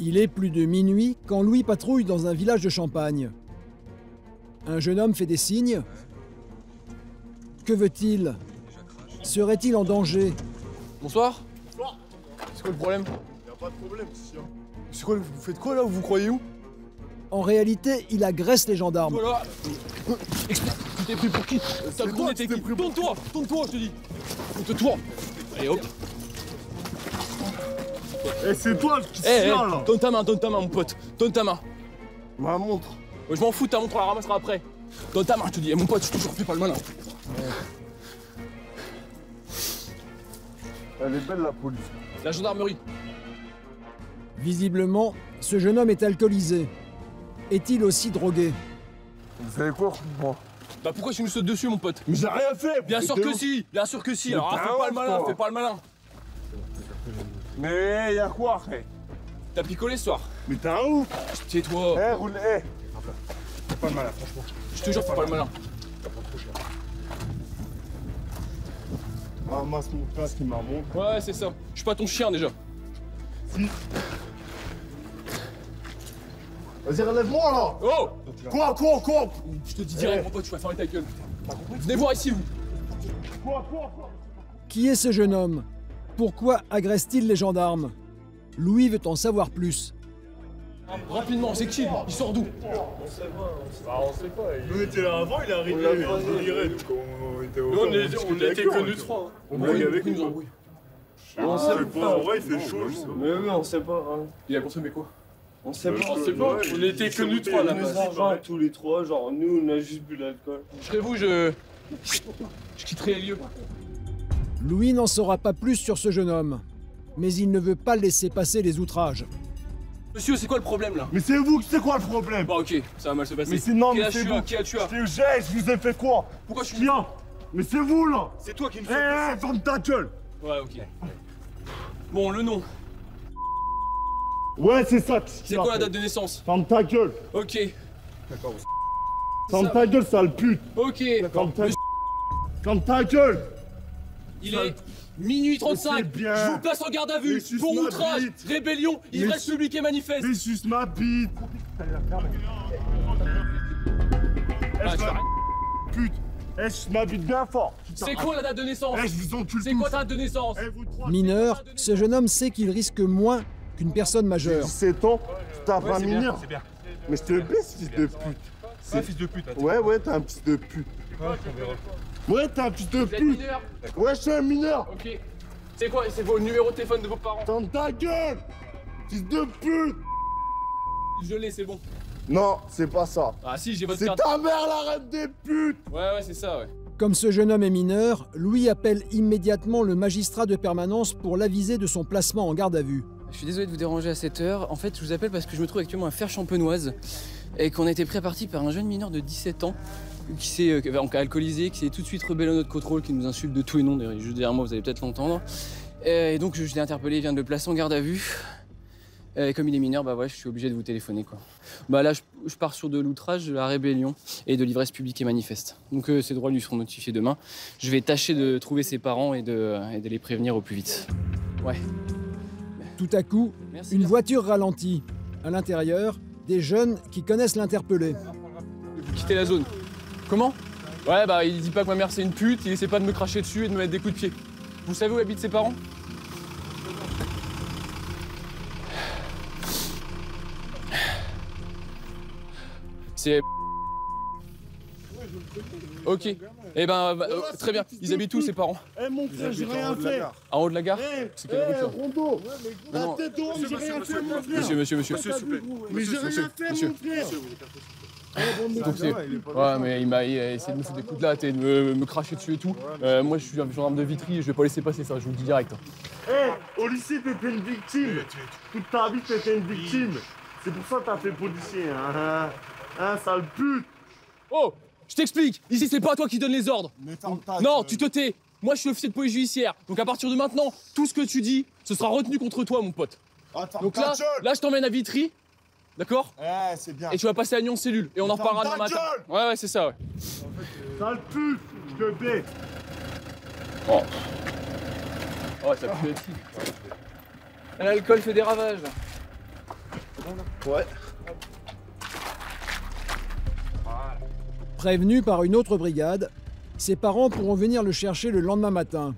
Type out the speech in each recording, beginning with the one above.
Il est plus de minuit quand Louis patrouille dans un village de Champagne. Un jeune homme fait des signes. Que veut-il? Serait-il en danger? Bonsoir. Bonsoir. C'est quoi le problème? Y'a pas de problème, si. C'est quoi, vous faites quoi là? Vous croyez où? En réalité, il agresse les gendarmes. Voilà. Explique, tu t'es pris pour qui? T'as cru qu'on était qui? Tourne-toi, je te dis. On te tourne. Allez hop. Eh, c'est toi qui tient là. Donne ta main mon pote. Donne ta main. Ma montre. Ouais, je m'en fous, ta montre on la ramassera après. Donne ta main, je te dis. Eh, mon pote, je te jure, fais pas le malin. Elle est belle la police. La gendarmerie. Visiblement, ce jeune homme est alcoolisé. Est-il aussi drogué? Vous savez quoi, moi? Bah pourquoi tu nous sautes dessus mon pote? Mais j'ai rien fait. Bien sûr que si. Alors fais pas le malin. Mais y'a quoi, frère? T'as picolé ce soir? Mais t'es un ouf. Tais-toi. Eh, roule, eh. Fais pas le malin, franchement. Je te jure, fais pas le malin. Ramasse mon casque, il m'a montré. Ouais, c'est ça. Je suis pas ton chien déjà. Si. Vas-y, relève-moi là. Oh! Quoi? Je te dis direct, mon pote, tu vas fermer ta gueule. Venez voir ici, vous. Quoi? Qui est ce jeune homme? Pourquoi agresse-t-il les gendarmes? Louis veut en savoir plus. Rapidement, c'est qui? Il sort d'où? On sait pas. Nous, on était là avant, il est arrivé, on dirait. On était que nous trois. On blague avec nous. On sait pas. En vrai, il fait chaud. Mais oui, on sait pas. Hein. Il a consommé quoi? On sait pas. On était que nous trois là. Nous argent tous les trois, genre nous, on a juste bu l'alcool. Je serais vous, je quitterai les lieux. Louis n'en saura pas plus sur ce jeune homme. Mais il ne veut pas laisser passer les outrages. Monsieur, c'est quoi le problème là? Mais c'est vous, c'est quoi le problème? Bon, ok, ça va mal se passer. Mais sinon, Qui mais a c'est tué? vous. Qui a tué? Je vous ai fait quoi? Pourquoi je suis... Viens. Mais c'est vous là. C'est toi qui me Eh, fais... ferme ta gueule. Ouais, ok. Bon, le nom. Ouais, c'est ça. C'est quoi la date de naissance? Ferme ta gueule. Ok. Ferme ta gueule, sale pute. Ok. Ferme ta gueule. Il est minuit 35. Mais c'est bien. Je vous place en garde à vue. Mais suce Pour ma outrage, bite. rébellion, ivresse publique et manifeste. Mais suce ma bite. Ah, tu vas- Pute. Eh, suce ma bite bien fort. C'est quoi la date de naissance? Eh, je vous encule C'est quoi ta date de naissance? Eh, vous trois. Mineur, ce jeune homme sait qu'il risque moins qu'une personne majeure. 17 ans, tu tapes un c'est bien, mineur. c'est bien. Mais je te baisse, fils de pute. Ouais, fils de pute. Ouais, t'es un fils de pute. Ouais, t'es un fils de Vous êtes pute. mineur? Ouais, je suis un mineur. Ok. C'est quoi? C'est vos numéros de téléphone de vos parents? Ferme ta gueule. Fils de pute. Je l'ai, c'est bon. Non, c'est pas ça. Ah si, j'ai votre C'est carte. ta mère la reine des putes. Ouais, c'est ça, ouais. Comme ce jeune homme est mineur, Louis appelle immédiatement le magistrat de permanence pour l'aviser de son placement en garde à vue. Je suis désolé de vous déranger à cette heure. En fait, je vous appelle parce que je me trouve actuellement à Fère-Champenoise et qu'on a été pris à partie par un jeune mineur de 17 ans qui s'est alcoolisé, qui s'est tout de suite rebellé à notre contrôle, qui nous insulte de tous les noms, juste derrière moi, vous allez peut-être l'entendre. Et donc, je l'ai interpellé, il vient de le placer en garde à vue. Et comme il est mineur, bah ouais, je suis obligé de vous téléphoner, quoi. Bah là, je pars sur de l'outrage, de la rébellion et de l'ivresse publique et manifeste. Donc ces droits lui seront notifiés demain. Je vais tâcher de trouver ses parents et de les prévenir au plus vite. Ouais. Tout à coup, Merci une bien. voiture ralentit. À l'intérieur, des jeunes qui connaissent l'interpellé. Vous quittez la zone. Comment? Ouais, bah il dit pas que ma mère c'est une pute, il essaie pas de me cracher dessus et de me mettre des coups de pied. Vous savez où habitent ses parents? C'est... Ok. Eh ben, très bien. Ils habitent où ses parents? Eh, mon frère, j'ai rien fait. En haut de la gare? C'est quelle voiture? Rondo. Non, non. La tête d'homme, j'ai rien fait, mon frère. Monsieur. Mais j'ai rien fait, mon frère. Donc c'est... Ouais, mais il a essayé de me foutre des coups de latte et de me cracher dessus et tout. Moi, je suis un gendarme de Vitry et je vais pas laisser passer ça, je vous le dis direct. Eh, au lycée, t'étais une victime. Toute ta vie, t'étais une victime. C'est pour ça que t'as fait policier, hein. Hein, sale pute. Oh! Je t'explique! Ici, c'est pas toi qui donne les ordres! Mais ferme ta Non, gueule. tu te tais! Moi, je suis officier de police judiciaire. Donc, à partir de maintenant, tout ce que tu dis, ce sera retenu contre toi, mon pote. Ah, ferme Donc ta là, gueule. je t'emmène à Vitry, d'accord? Eh, c'est bien. Et tu vas passer à Nyon cellule. Et on en Ferme reparlera ta demain matin. gueule. Ouais, c'est ça, ouais. Sale pute, je te baie. Oh. Ouais, ça pue. L'alcool fait des ravages. Ouais. Prévenu par une autre brigade, ses parents pourront venir le chercher le lendemain matin.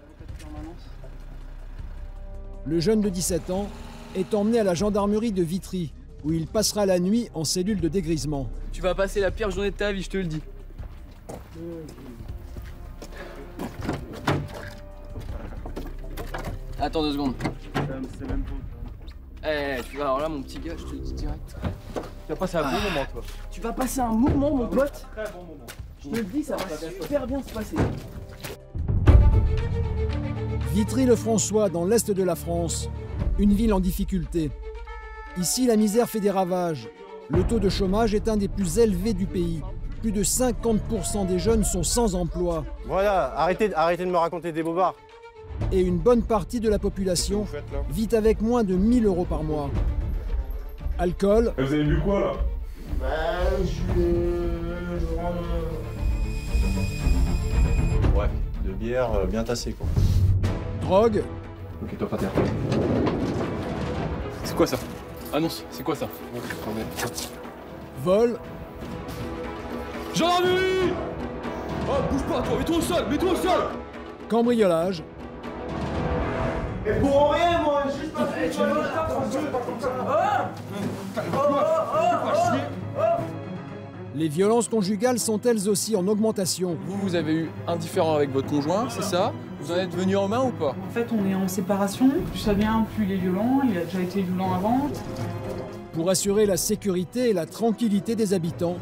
Le jeune de 17 ans est emmené à la gendarmerie de Vitry, où il passera la nuit en cellule de dégrisement. Tu vas passer la pire journée de ta vie, je te le dis. Attends 2 secondes. Tu vas alors là, mon petit gars, je te le dis direct. Tu vas passer un bon moment, toi. Tu vas passer un moment, mon pote. Très bon moment. Je te le dis, ça va super bien se passer. Vitry-le-François, dans l'est de la France, une ville en difficulté. Ici, la misère fait des ravages. Le taux de chômage est un des plus élevés du pays. Plus de 50% des jeunes sont sans emploi. Voilà, arrêtez de me raconter des bobards. Et une bonne partie de la population vit avec moins de 1 000 € par mois. Alcool, Vous avez bu quoi là? Ouais, de bière bien tassée, quoi. drogue, Ok, toi, pas terre. C'est quoi ça? Annonce, c'est quoi ça? vol, Gendarmerie! Oh, bouge pas, toi, mets-toi au sol, mets-toi au sol! cambriolage, Pour rien, moi, juste pas fait. les violences conjugales sont elles aussi en augmentation. Vous avez eu un différend avec votre conjoint, c'est ça? Vous en êtes venu en main ou pas? En fait, on est en séparation. Plus ça vient, plus il est violent. Il a déjà été violent avant. Pour assurer la sécurité et la tranquillité des habitants,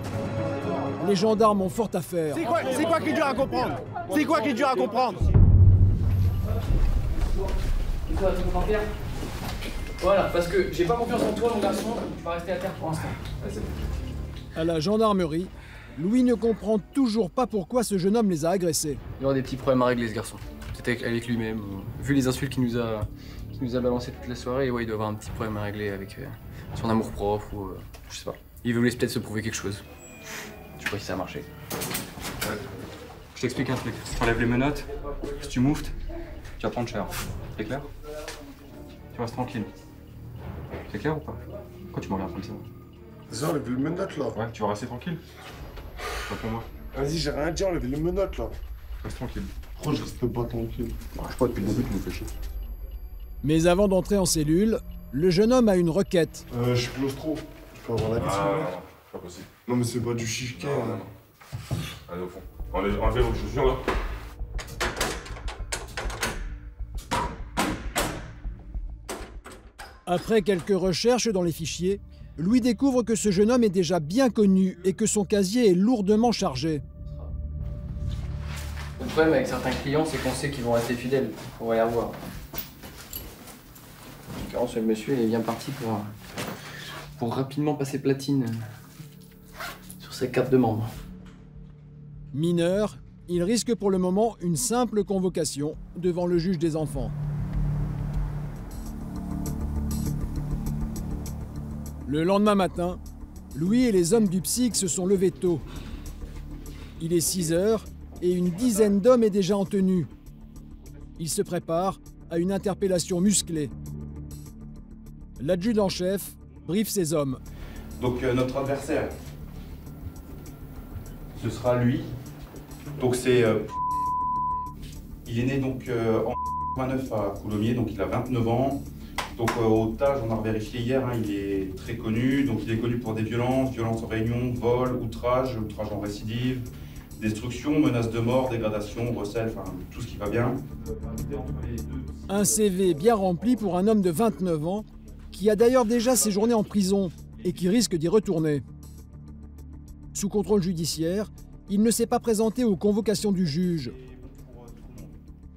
les gendarmes ont fort à faire. C'est quoi qui est dur à comprendre? C'est quoi qui est dur à comprendre? Voilà, parce que j'ai pas confiance en toi, mon garçon. Tu vas rester à terre pour l'instant. À la gendarmerie, Louis ne comprend toujours pas pourquoi ce jeune homme les a agressés. Il y aura des petits problèmes à régler, ce garçon. C'était avec lui-même. Vu les insultes qu'il nous a balancées toute la soirée, ouais, il doit avoir un petit problème à régler avec son amour-propre ou je sais pas. Il voulait peut-être se prouver quelque chose. Je sais pas si ça a marché. Je t'explique un truc. Si t'enlèves les menottes, si tu mouftes, tu vas prendre cher. C'est clair? Tu restes tranquille. C'est clair ou pas? Pourquoi tu me regardes comme ça? Vas-y, enlève les menottes là. Ouais, tu vas rester tranquille. Réponds-moi. Vas-y, j'ai rien dit, enlève les menottes là. Reste tranquille. Pourquoi je reste pas tranquille? Je sais pas, depuis le début, tu nous fais chier. Mais avant d'entrer en cellule, le jeune homme a une requête. Je suis claustro. Je peux avoir la vie, s'il vous plaît? Pas possible. Non, mais c'est pas du chiquet. Allez, au fond. Enlevez vos chaussures là. Après quelques recherches dans les fichiers, Louis découvre que ce jeune homme est déjà bien connu et que son casier est lourdement chargé. Le problème avec certains clients, c'est qu'on sait qu'ils vont rester fidèles. On va y revoir. En l'occurrence, le monsieur est bien parti pour rapidement passer platine sur sa carte de membre. Mineur, il risque pour le moment une simple convocation devant le juge des enfants. Le lendemain matin, Louis et les hommes du PSIC se sont levés tôt. Il est 6 heures et une dizaine d'hommes est déjà en tenue. Ils se préparent à une interpellation musclée. L'adjudant-chef briefe ses hommes. Donc notre adversaire, ce sera lui. Donc c'est... il est né donc en 29 à Coulommiers, donc il a 29 ans. Donc au TAJ, on a vérifié hier, hein, il est très connu. Donc il est connu pour des violences, violences en réunion, vol, outrage, outrage en récidive, destruction, menace de mort, dégradation, recel, enfin tout ce qui va bien. Un CV bien rempli pour un homme de 29 ans qui a d'ailleurs déjà séjourné en prison et qui risque d'y retourner. Sous contrôle judiciaire, il ne s'est pas présenté aux convocations du juge.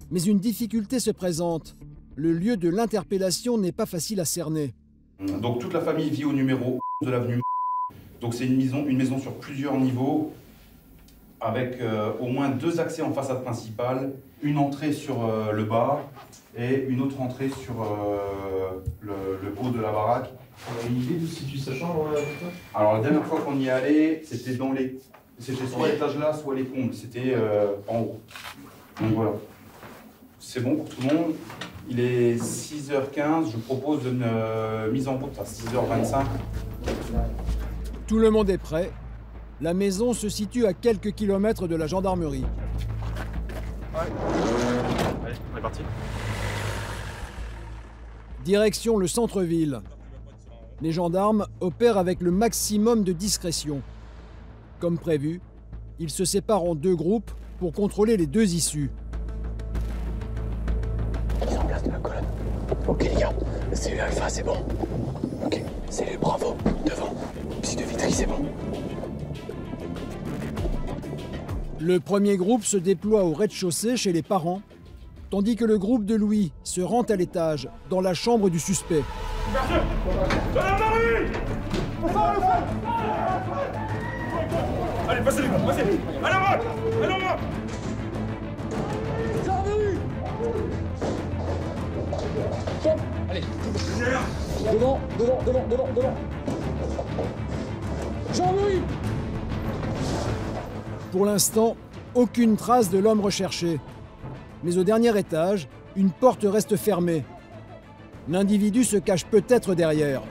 Mais une difficulté se présente. Le lieu de l'interpellation n'est pas facile à cerner. Donc toute la famille vit au numéro de l'avenue. Donc c'est une maison sur plusieurs niveaux, avec au moins 2 accès en façade principale, une entrée sur le bas et une autre entrée sur le haut de la baraque. On a une idée de situer sa chambre là? Alors la dernière fois qu'on y est allé, c'était soit l'étage là, soit les combles, c'était en haut. Donc voilà. C'est bon pour tout le monde. Il est 6h15, je propose une mise en route à 6h25. Tout le monde est prêt. La maison se situe à quelques kilomètres de la gendarmerie. Allez, on est parti. Direction le centre-ville. Les gendarmes opèrent avec le maximum de discrétion. Comme prévu, ils se séparent en 2 groupes pour contrôler les 2 issues. Mise en place de la colonne. Ok les gars, cellule Alpha c'est bon. Ok, cellule Bravo, devant. Psy de Vitry c'est bon. Le premier groupe se déploie au rez-de-chaussée chez les parents, tandis que le groupe de Louis se rend à l'étage, dans la chambre du suspect. Allez, passez les gars, passez. Allez en bas, allez en bas. Allez. Devant. Jean-Louis. Pour l'instant, aucune trace de l'homme recherché. Mais au dernier étage, une porte reste fermée. L'individu se cache peut-être derrière.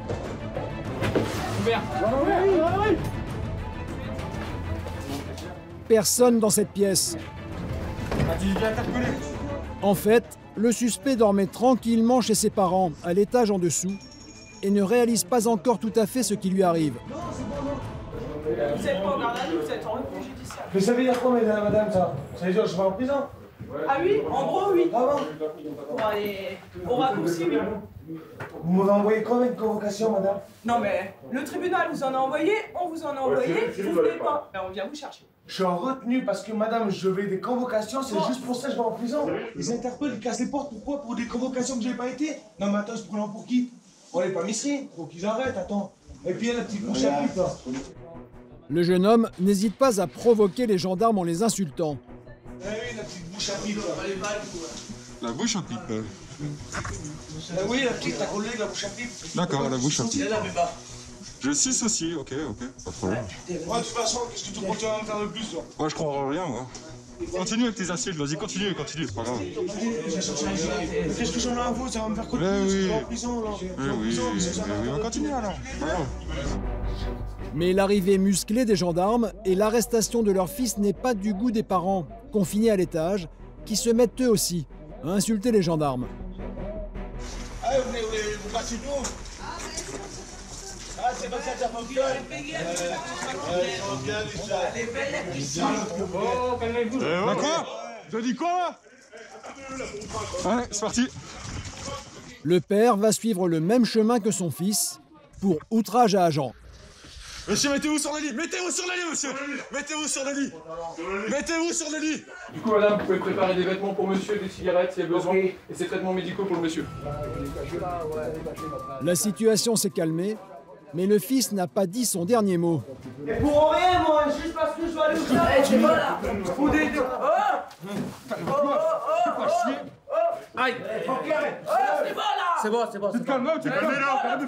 Personne dans cette pièce. En fait, le suspect dormait tranquillement chez ses parents, à l'étage en dessous, et ne réalise pas encore tout à fait ce qui lui arrive. Vous êtes pas en garde à vue, vous êtes en repos judiciaire. Mais ça veut dire quoi, madame, ça? Ça veut dire que je vais en prison? Ah oui, en gros, oui. Ah bon? Pour aller au raccourci, oui. Vous m'avez envoyé combien de convocations, madame? Non mais, le tribunal vous en a envoyé, on vous en a envoyé, vous voulez pas. Et on vient vous chercher. Je suis en retenue parce que, madame, je vais des convocations, c'est juste pour ça que je vais en prison. Ils interpellent, ils cassent les portes, pourquoi? Pour des convocations que j'ai pas été? Non mais attends, ils se prennent pour qui? On n'est pas misserie, faut qu'ils arrêtent, attends. Et puis il y a la petite bouche à pipe, là. Le jeune homme n'hésite pas à provoquer les gendarmes en les insultant. Eh oui, la petite bouche à pipe, là. La bouche à pipe. Eh oui, la petite, ta collègue, la bouche à pipe. D'accord, la bouche à pipe. Elle la met pas. Je suis aussi, ok, pas de problème. Ouais, de toute façon, qu'est-ce que tu continues à me faire de plus, toi? Moi, je crois en rien, moi. Continue avec tes insultes, vas-y, continue, c'est pas grave. Qu'est-ce que j'en ai à vous? Ça va me faire quoi de plus? Je vais en prison, là. Oui, on continue alors. Mais l'arrivée musclée des gendarmes et l'arrestation de leur fils n'est pas du goût des parents, confinés à l'étage, qui se mettent eux aussi à insulter les gendarmes. Allez, vous passez tout. Ah, c'est comme ça que ça fonctionne. Quoi? Tu as dit quoi? Allez, c'est parti. Le père va suivre le même chemin que son fils pour outrage à agent. Monsieur, mettez-vous sur le lit, monsieur. Mettez-vous sur le lit. Du coup, madame, vous pouvez préparer des vêtements pour monsieur, des cigarettes s'il y a besoin, et ses traitements médicaux pour le monsieur. La situation s'est calmée, mais le fils n'a pas dit son dernier mot. Et pour rien, moi, juste parce que je dois aller au travail. C'est pas là. Vous des deux. Aïe. C'est bon là. C'est bon. Tu te calmes, tu te calmes là.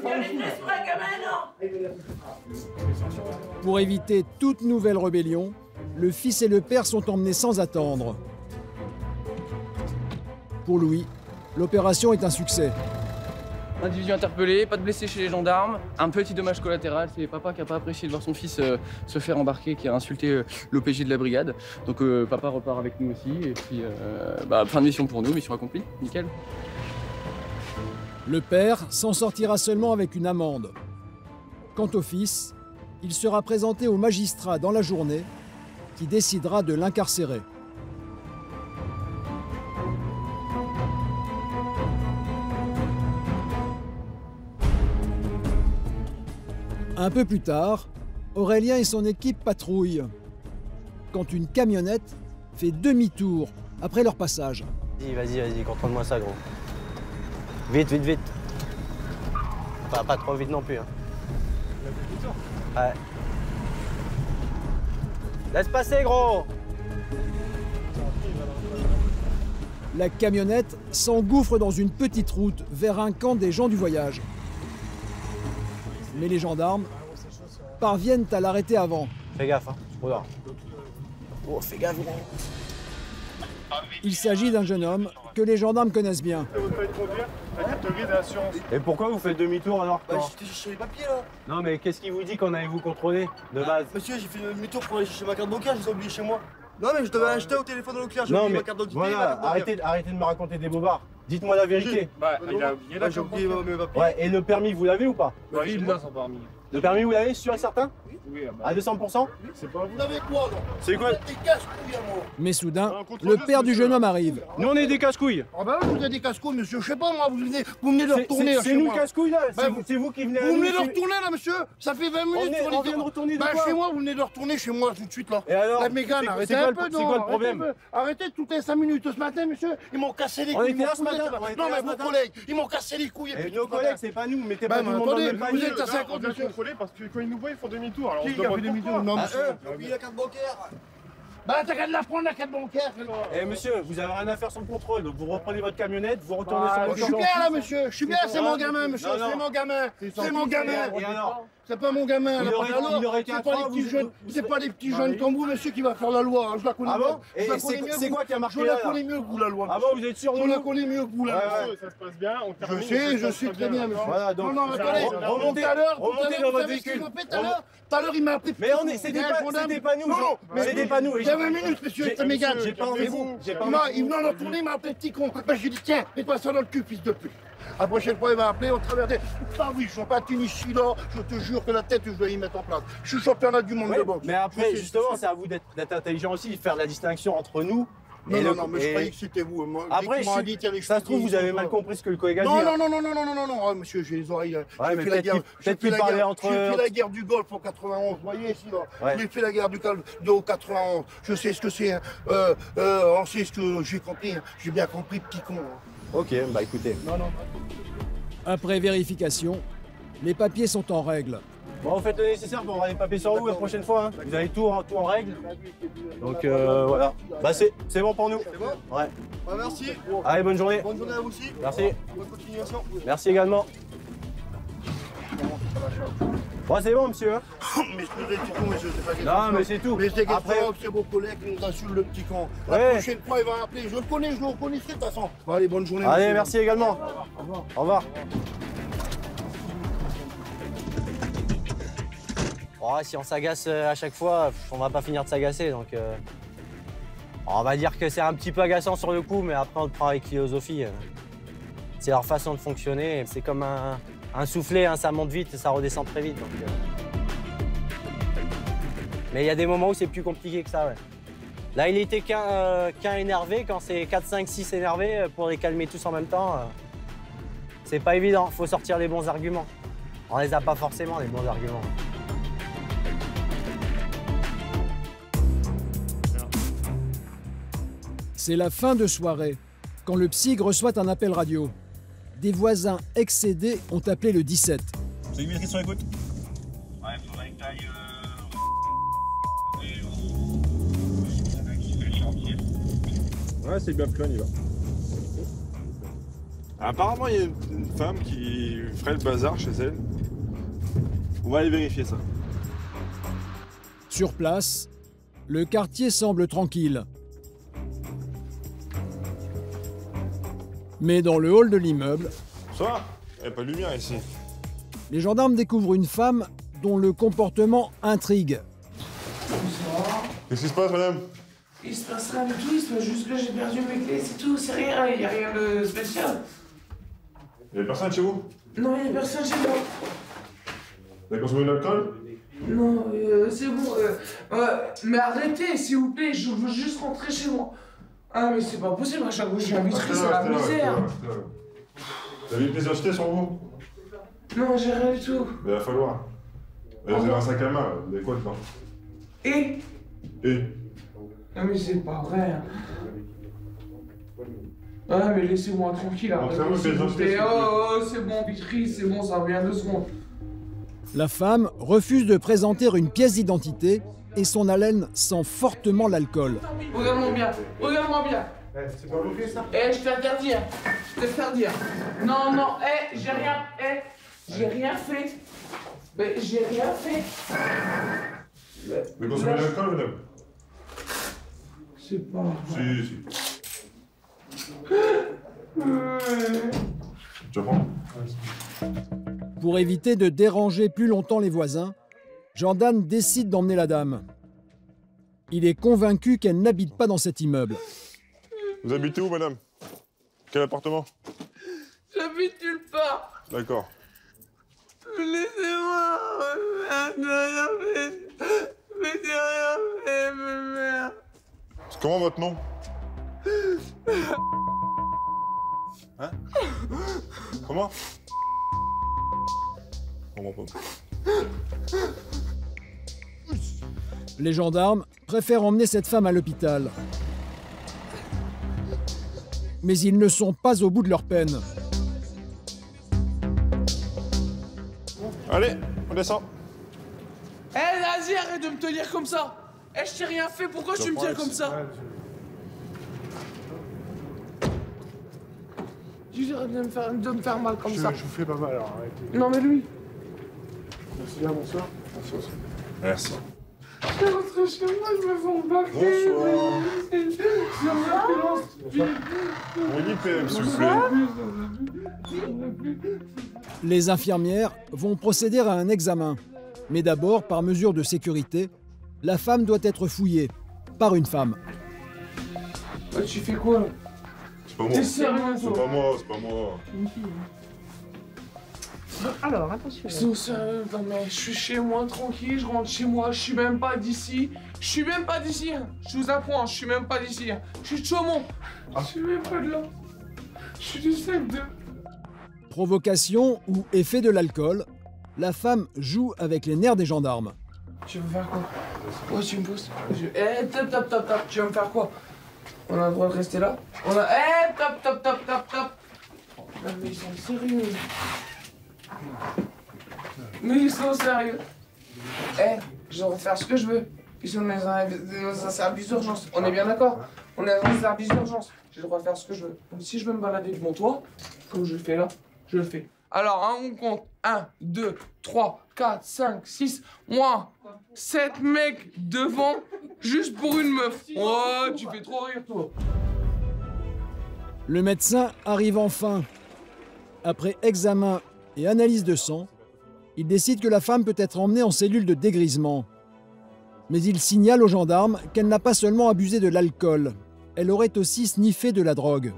Pour éviter toute nouvelle rébellion, le fils et le père sont emmenés sans attendre. Pour Louis, l'opération est un succès. Individu interpellé, pas de blessés chez les gendarmes, un petit dommage collatéral, c'est papa qui n'a pas apprécié de voir son fils se faire embarquer, qui a insulté l'OPJ de la brigade. Donc papa repart avec nous aussi, et puis fin de mission pour nous, mission accomplie, nickel. Le père s'en sortira seulement avec une amende. Quant au fils, il sera présenté au magistrat dans la journée, qui décidera de l'incarcérer. Un peu plus tard, Aurélien et son équipe patrouillent, quand une camionnette fait demi-tour après leur passage. Vas-y, contrôle-moi ça, gros. Vite. Pas trop vite non plus. Hein. Ouais. Laisse passer, gros. La camionnette s'engouffre dans une petite route vers un camp des gens du voyage. Mais les gendarmes parviennent à l'arrêter avant. Fais gaffe, hein. Oh, fais gaffe, gros. Il s'agit d'un jeune homme que les gendarmes connaissent bien. Votre permis de conduire, la carte grise et l'assurance. Et pourquoi vous faites demi-tour alors? Bah, j'étais chercher les papiers là. Non, mais qu'est-ce qui vous dit qu'on allait vous contrôler de base? Monsieur, j'ai fait demi-tour pour aller chercher ma carte bancaire, je les ai oubliés chez moi. Non, mais je devais acheter au téléphone de Leclerc, j'ai oublié ma carte d'identité. Voilà, arrêtez de me raconter des bobards. Dites-moi la vérité. Bah, il a oublié la j'ai oublié mes papiers. Ouais, et le permis, vous l'avez ou pas? Bah, il a son permis. Le permis, vous l'avez, sûr et certain? Oui, bah, à 200%? C'est pas vous. Vous avez quoi, non? C'est quoi? Des casse-couilles à moi. Mais soudain, le père du jeune homme arrive. Nous, on est des casse-couilles. Ah bah oui, vous êtes des casse-couilles, monsieur. Je sais pas, moi, vous venez de retourner C'est nous casse-couilles, là. C'est vous qui venez. Vous venez de retourner, là, monsieur. Ça fait 20 minutes sur les on vient de retourner de Bah, quoi? chez moi, vous venez de retourner chez moi tout de suite, là. Et alors? La Mégane, arrêtez un peu, non. C'est quoi le problème? Arrêtez toutes les 5 minutes. Ce matin, monsieur, ils m'ont cassé les couilles. On était là ce matin. Non, mais vos collègues, ils m'ont cassé les couilles. Et nos collègues, c'est pas nous. Mettez pas tout le monde dans le même vous panier. êtes à 50, on monsieur. contrôler parce que quand ils nous voient, ils font demi-tour. Alors on Qui se a demande fait demi-tour? pourquoi. Non, monsieur. J'ai oublié la carte bancaire. Bah, t'as qu'à de la prendre, la carte bancaire. Eh monsieur, vous avez rien à faire sur le contrôle, donc vous reprenez votre camionnette, vous retournez sur Je votre suis bien là, monsieur. Je suis bien, c'est mon gamin, monsieur. Non, non. C'est mon gamin. C'est mon gamin. Et alors? C'est pas mon gamin. Il aurait été c'est pas les petits jeunes. C'est pas les petits jeunes comme vous, monsieur, qui va faire la loi. Je la connais Ah bien. bon? Et c'est quoi qui a marqué là? Je la connais mieux que vous, la loi. Ah bon, vous êtes sûr? Je la connais mieux que vous, la loi. Ça se passe bien, on termine. Je sais très bien, monsieur. Voilà, donc, non, attendez. remontez dans votre véhicule. Tout à l'heure, il m'a appelé. Mais c'était pas nous. C'était pas nous. Il y a 20 minutes, monsieur, c'est Mégane. J'ai pas envie de vous. Il m'a retourné, il m'a appelé petit con. Ben, j'ai dit, tiens, mets-toi ça dans le cul, fils de pute. La prochaine fois, il va appeler, on traversait. Ah oui, je patine ici, là. Je te jure que la tête, je dois y mettre en place. Je suis championnat du monde de boxe. Mais après, justement, c'est à vous d'être intelligent aussi, de faire la distinction entre nous. Non, mais je croyais que c'était vous. Moi, après, ça se trouve, vous avez mal compris ce que le collègue a dit. Non, monsieur, j'ai les oreilles. Ouais, mais peut-être qu'il parlait entre. J'ai fait la guerre du Golfe en 91, vous voyez ici, là. J'ai fait la guerre du Golfe en 91. Je sais ce que c'est. On sait ce que j'ai compris. J'ai bien compris, petit con. Ok, bah écoutez. Non. Après vérification, les papiers sont en règle. Bon, vous faites le nécessaire pour avoir les papiers sur vous la prochaine fois. Hein. Vous avez tout en règle. Donc voilà. Bah c'est bon pour nous. C'est bon? Ouais. Bah, merci. Allez, bonne journée. Bonne journée à vous aussi. Merci. Bonne continuation. Merci également. Bon, c'est bon, monsieur. Hein. Mais je peux dire tout, monsieur, c'est pas quelque Non, chose. mais c'est tout. Mais c'est quelque Après... chose, c'est vos collègues qui nous insultent le petit con. La prochaine fois, il va appeler. Je le connais, je le reconnaîtrai de toute façon. Bon, allez, bonne journée. Allez, monsieur. merci également. Au revoir. Au revoir. Oh, si on s'agace à chaque fois, on va pas finir de s'agacer. Donc, on va dire que c'est un petit peu agaçant sur le coup, mais après on le prend avec philosophie. C'est leur façon de fonctionner. C'est comme un soufflet, hein, ça monte vite et ça redescend très vite. Donc, mais il y a des moments où c'est plus compliqué que ça. Ouais. Là, il était qu'un énervé. Quand c'est 4, 5, 6 énervés, pour les calmer tous en même temps, c'est pas évident. Il faut sortir les bons arguments. On les a pas forcément, les bons arguments. C'est la fin de soirée, quand le psy reçoit un appel radio. Des voisins excédés ont appelé le 17. C'est une question, écoute. Ouais, faudrait que t'ailles... Ouais, c'est bien plein, il va. Apparemment, il y a une femme qui ferait le bazar chez elle. On va aller vérifier ça. Sur place, le quartier semble tranquille. Mais dans le hall de l'immeuble, Ça va? Il n'y a pas de lumière ici. les gendarmes découvrent une femme dont le comportement intrigue. Qu'est-ce qui se passe, madame? Il se passe rien du tout, il se passe juste que j'ai perdu mes clés, c'est tout, c'est rien, il n'y a rien de spécial. Il n'y a personne chez vous? Non, il n'y a personne chez moi. Vous avez consommé de l'alcool? Non, c'est bon, mais arrêtez, s'il vous plaît, je veux juste rentrer chez moi. Ah, mais c'est pas possible, à chaque fois que je suis à Vitry, c'est la misère. Vous avez une pièce d'achetée sur vous? Non, j'ai rien du tout. Il va falloir. Vous avez un sac à main, vous avez quoi dedans? Et Et? Non, mais c'est pas vrai. Ah, mais laissez-moi tranquille, arrêtez, s'il vous plaît. Oh, c'est bon, Vitry, c'est bon, ça revient 2 secondes. La femme refuse de présenter une pièce d'identité et son haleine sent fortement l'alcool. Regarde-moi bien, regarde-moi bien. C'est pas bloqué ça? Je t'interdis, je te faire dire. Non, j'ai rien, j'ai rien fait. Mais j'ai rien fait. Vous consommez de l'alcool, madame? C'est pas vrai. Si. Tu vas Pour éviter de déranger plus longtemps les voisins, Jordan décide d'emmener la dame. Il est convaincu qu'elle n'habite pas dans cet immeuble. Vous habitez où, madame? Quel appartement? J'habite nulle part. D'accord. Laissez-moi. Mais j'ai rien fait, ma mère. C'est comment votre nom? Hein? Comment? Comment pas? Les gendarmes préfèrent emmener cette femme à l'hôpital. Mais ils ne sont pas au bout de leur peine. Allez, on descend. Eh, vas-y, arrête de me tenir comme ça. Eh, je t'ai rien fait, pourquoi tu me tiens comme ça? Tu arrête de me faire mal comme ça. Je vous fais pas mal, alors arrêtez. Non, mais lui. Merci bien, bonsoir. Merci. Je vais rentrer chez moi, je me fais embarquer. Bonsoir. On dit PM, s'il vous plaît. Les infirmières vont procéder à un examen. Mais d'abord, par mesure de sécurité, la femme doit être fouillée par une femme. Tu fais quoi là? C'est pas moi. T'es sérieux, C'est pas moi, c'est pas moi. Alors, attention. C'est sérieux, non mais je suis chez moi tranquille, je rentre chez moi, je suis même pas d'ici. Je suis même pas d'ici, hein. Je vous apprends, je suis même pas d'ici. Hein. Je suis de Chaumont. Je suis même pas de là. Je suis du secteur. Provocation ou effet de l'alcool, la femme joue avec les nerfs des gendarmes. Tu veux faire quoi? Oh, tu me pousses. Eh, top, top, top, top. Tu vas me faire quoi? On a le droit de rester là? On a. Eh, top, top, top, top, top. Non, mais ils sont sérieux. Mais ils sont sérieux. Eh, je vais faire ce que je veux. Puis on est dans un service d'urgence. On est bien d'accord? On est dans un service d'urgence. J'ai le droit de faire ce que je veux. Donc si je veux me balader devant toi, comme je le fais là, je le fais. Alors, hein, on compte 1, 2, 3, 4, 5, 6, moi, 7 mecs devant, juste pour une meuf. Oh, tu fais trop rire, toi. Le médecin arrive enfin. Après examen et analyse de sang, il décide que la femme peut être emmenée en cellule de dégrisement. Mais il signale aux gendarmes qu'elle n'a pas seulement abusé de l'alcool, elle aurait aussi sniffé de la drogue.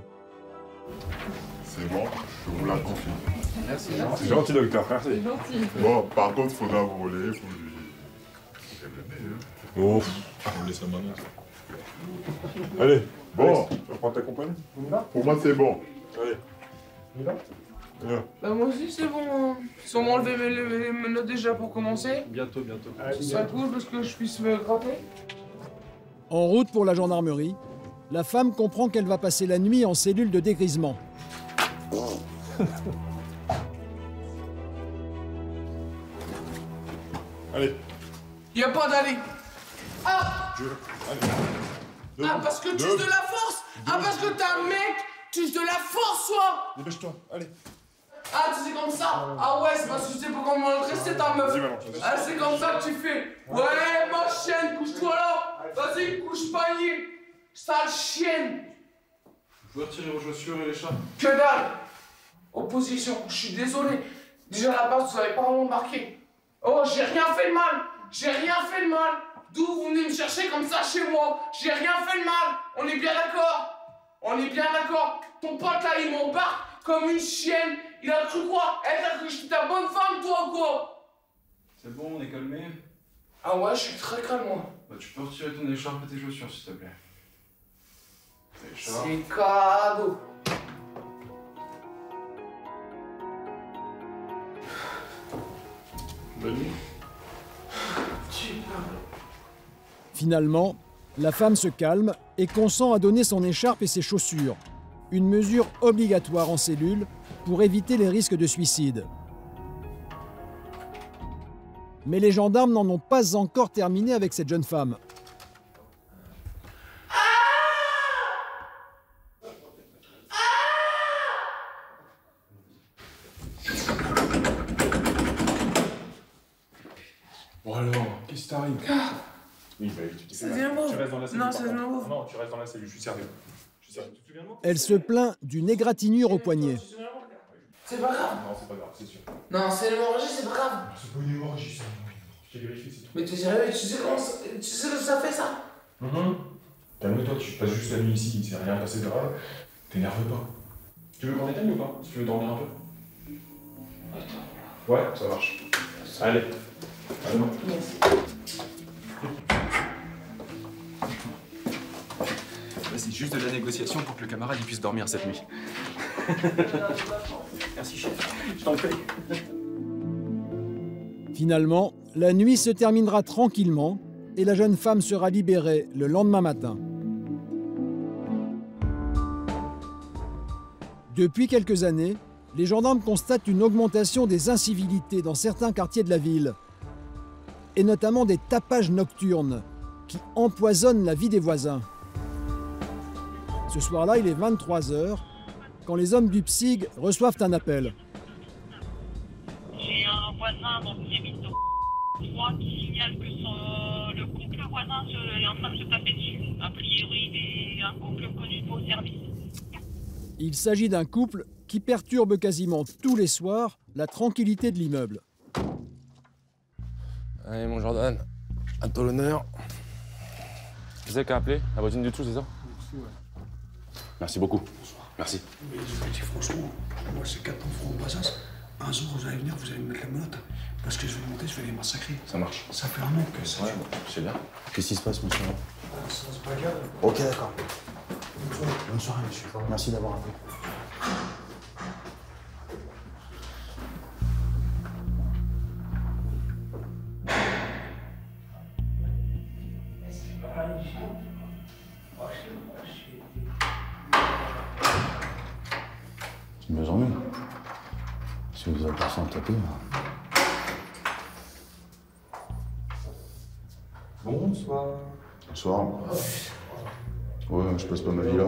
C'est bon, je vous la confie. Merci. C'est gentil, docteur, merci. C'est gentil. Bon, par contre, faudra voler, faut lui... Oh, on laisse la maman. Allez, bon, tu vas prendre ta compagnie? Pour moi, c'est bon. Allez. Bah moi aussi c'est bon. Ils vont m'enlever mes menottes déjà pour commencer. Bientôt, bientôt. Ce serait cool parce que je puisse me gratter. En route pour la gendarmerie, la femme comprend qu'elle va passer la nuit en cellule de dégrisement. Allez. Y a pas d'aller. Ah! Allez. Ah parce que tu uses de la force! Ah parce que t'es un mec! Tu uses de la force, toi! Dépêche-toi, allez. Ah, tu sais comme ça? Ah ouais, c'est parce que tu sais pas comment rester ta meuf. Ah, c'est comme ça que tu fais. Ouais, ma chienne, couche-toi là. Vas-y, couche panier. Sale chienne. Je dois retirer vos chaussures et les chats. Que dalle. Opposition, je suis désolé. Déjà à la base, vous avez pas vraiment marqué. Oh, j'ai rien fait de mal. J'ai rien fait de mal. D'où vous venez me chercher comme ça chez moi? J'ai rien fait de mal. On est bien d'accord? On est bien d'accord? Ton pote là, il m'embarque comme une chienne. Il a cru quoi? Eh, t'as cru que je suis ta bonne femme, toi, ou quoi? C'est bon, on est calmé. Ah ouais, je suis très calme, moi. Bah, tu peux retirer ton écharpe et tes chaussures, s'il te plaît. Écharpe. C'est cadeau. Bonne nuit. Finalement, la femme se calme et consent à donner son écharpe et ses chaussures. Une mesure obligatoire en cellule pour éviter les risques de suicide. Mais les gendarmes n'en ont pas encore terminé avec cette jeune femme. Bon alors, qu'est-ce qui t'arrive? Oui, bah tu t'es fait mal. Ça devient beau. Tu restes dans la cellule. Non, par ça contre. devient beau. Non, tu restes dans la cellule, je suis sérieux. Je suis sérieux. Elle se plaint d'une égratignure au poignet. C'est pas grave. Non, c'est pas grave, c'est sûr. Non, c'est une hémorragie, c'est pas grave. C'est pas une hémorragie, ça. Je t'ai vérifié, c'est tout. Mais t'es sérieux, tu sais comment ça... Tu sais que ça fait ça? Calme-toi, tu passes juste la nuit ici, il s'est rien passé de grave. T'énerve pas. Tu veux qu'on éteigne ou pas? Si tu veux dormir un peu. Ouais, ça marche. Allez. À demain. C'est juste de la négociation pour que le camarade il puisse dormir cette nuit. Merci, chef. Je t'en prie. Finalement, la nuit se terminera tranquillement et la jeune femme sera libérée le lendemain matin. Depuis quelques années, les gendarmes constatent une augmentation des incivilités dans certains quartiers de la ville, et notamment des tapages nocturnes qui empoisonnent la vie des voisins. Ce soir-là, il est 23 h, quand les hommes du PSIG reçoivent un appel. J'ai un voisin dans une limite de 3 qui signale que le couple voisin est en train de se taper dessus. A priori, un couple connu pour le service. Il s'agit d'un couple qui perturbe quasiment tous les soirs la tranquillité de l'immeuble. Allez, mon Jordan, à toi l'honneur. C'est ça qui a appelé? La voisine du dessous, c'est ça? Merci beaucoup. Merci. Mais je vous dis franchement, moi c'est 4 francs au passage. Un jour vous allez venir, vous allez me mettre la menotte. Parce que je vais monter, je vais les massacrer. Ça marche. Ça fait un an que ça. Ouais, c'est bien. Qu'est-ce qui se passe, monsieur? Ça se bagarre. Ok, d'accord. Bonne soirée, monsieur. Merci d'avoir appelé. De mieux en mieux. Si vous avez personne à taper. Bonsoir. Bonsoir. Ouais, je passe pas ma vie là.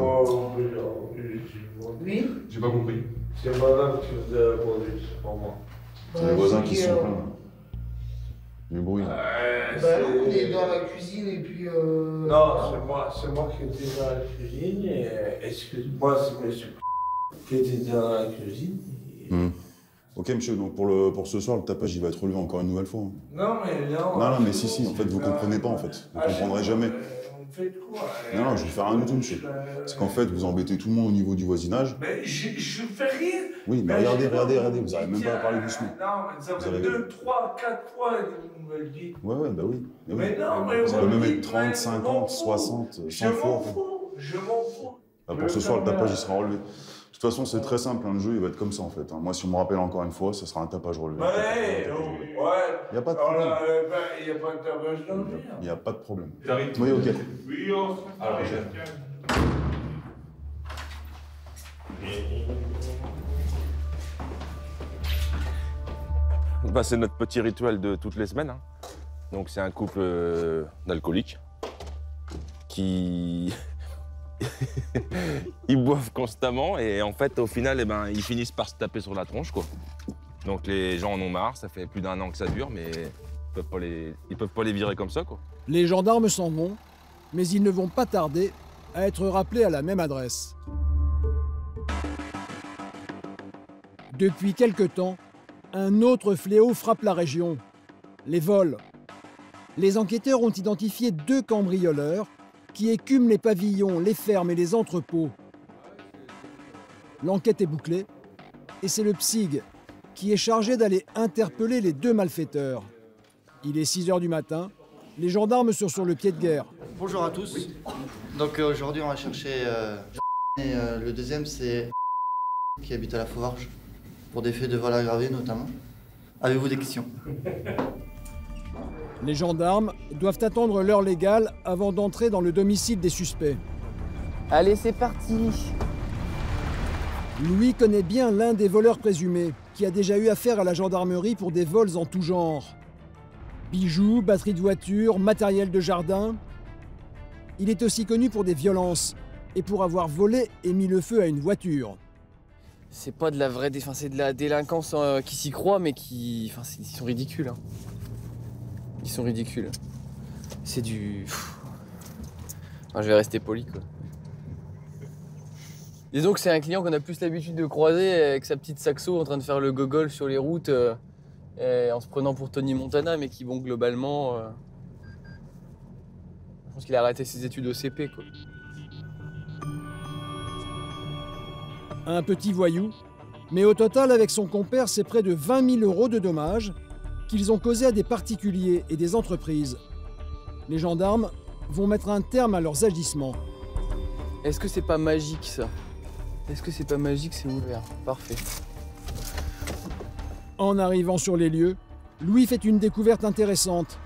Oui? J'ai pas compris. C'est madame qui vous a répondu, c'est pas moi. C'est les voisins qui sont pleins. Du bruit. On est dans la cuisine et puis... Non, c'est moi qui étais dans la cuisine et excuse-moi, c'est monsieur qui était dans la cuisine. Ok, monsieur, donc pour ce soir, le tapage, il va être relevé encore une nouvelle fois. Hein. Non, mais non. Non, mais si, en fait, vous comprenez pas, en fait. Vous comprendrez jamais. Vous me faites quoi? Non, je vais faire un autre, monsieur. C'est qu'en fait, vous embêtez tout le monde au niveau du voisinage. Mais je fais rien. Oui, mais regardez, vous n'arrivez même pas à parler doucement. Non, mais ça fait 2, 3, 4 fois que vous me le dites. Ouais, bah oui. Mais non, mais ça peut vous même me être dites, 30, 50, 60, 100 fois. Je m'en fous. Bah, pour ce soir, le tapage, il sera relevé. De toute façon, c'est très simple, hein, le jeu, il va être comme ça, en fait. Hein. Moi, si on me rappelle encore une fois, ce sera un tapage relevé. Ouais, Il n'y a pas de problème. Il n'y a pas de tapage dans le mur. Il n'y a pas de problème. T'arrives? Oui, ok. Oui, on se à la prochaine. Bah, c'est notre petit rituel de toutes les semaines. Hein. Donc c'est un couple d'alcooliques qui... ils boivent constamment et en fait au final eh ben, ils finissent par se taper sur la tronche quoi. Donc les gens en ont marre, ça fait plus d'1 an que ça dure mais ils peuvent pas les virer comme ça quoi. Les gendarmes s'en vont, mais ils ne vont pas tarder à être rappelés à la même adresse. Depuis quelque temps, un autre fléau frappe la région, les vols. Les enquêteurs ont identifié 2 cambrioleurs qui écument les pavillons, les fermes et les entrepôts. L'enquête est bouclée et c'est le PSIG qui est chargé d'aller interpeller les 2 malfaiteurs. Il est 6 h du matin, les gendarmes sont sur le pied de guerre. Bonjour à tous. Donc aujourd'hui on va chercher et le deuxième c'est qui habite à la Fauvarge pour des faits de vol aggravé notamment. Avez-vous des questions? Les gendarmes doivent attendre l'heure légale avant d'entrer dans le domicile des suspects. Allez, c'est parti. Louis connaît bien l'un des voleurs présumés, qui a déjà eu affaire à la gendarmerie pour des vols en tout genre. Bijoux, batteries de voiture, matériel de jardin. Il est aussi connu pour des violences et pour avoir volé et mis le feu à une voiture. C'est pas de la vraie défense, c'est de la délinquance qui s'y croit, mais qui... Enfin, ils sont ridicules. Hein. Ils sont ridicules. C'est du... Enfin, je vais rester poli, quoi. Disons que c'est un client qu'on a plus l'habitude de croiser avec sa petite saxo en train de faire le gogol sur les routes en se prenant pour Tony Montana, mais qui, bon, globalement, je pense qu'il a arrêté ses études au CP, quoi. Un petit voyou, mais au total, avec son compère, c'est près de 20 000 € de dommages qu'ils ont causés à des particuliers et des entreprises. Les gendarmes vont mettre un terme à leurs agissements. Est-ce que c'est pas magique, ça? Est-ce que c'est pas magique? C'est ouvert. Parfait. En arrivant sur les lieux, Louis fait une découverte intéressante.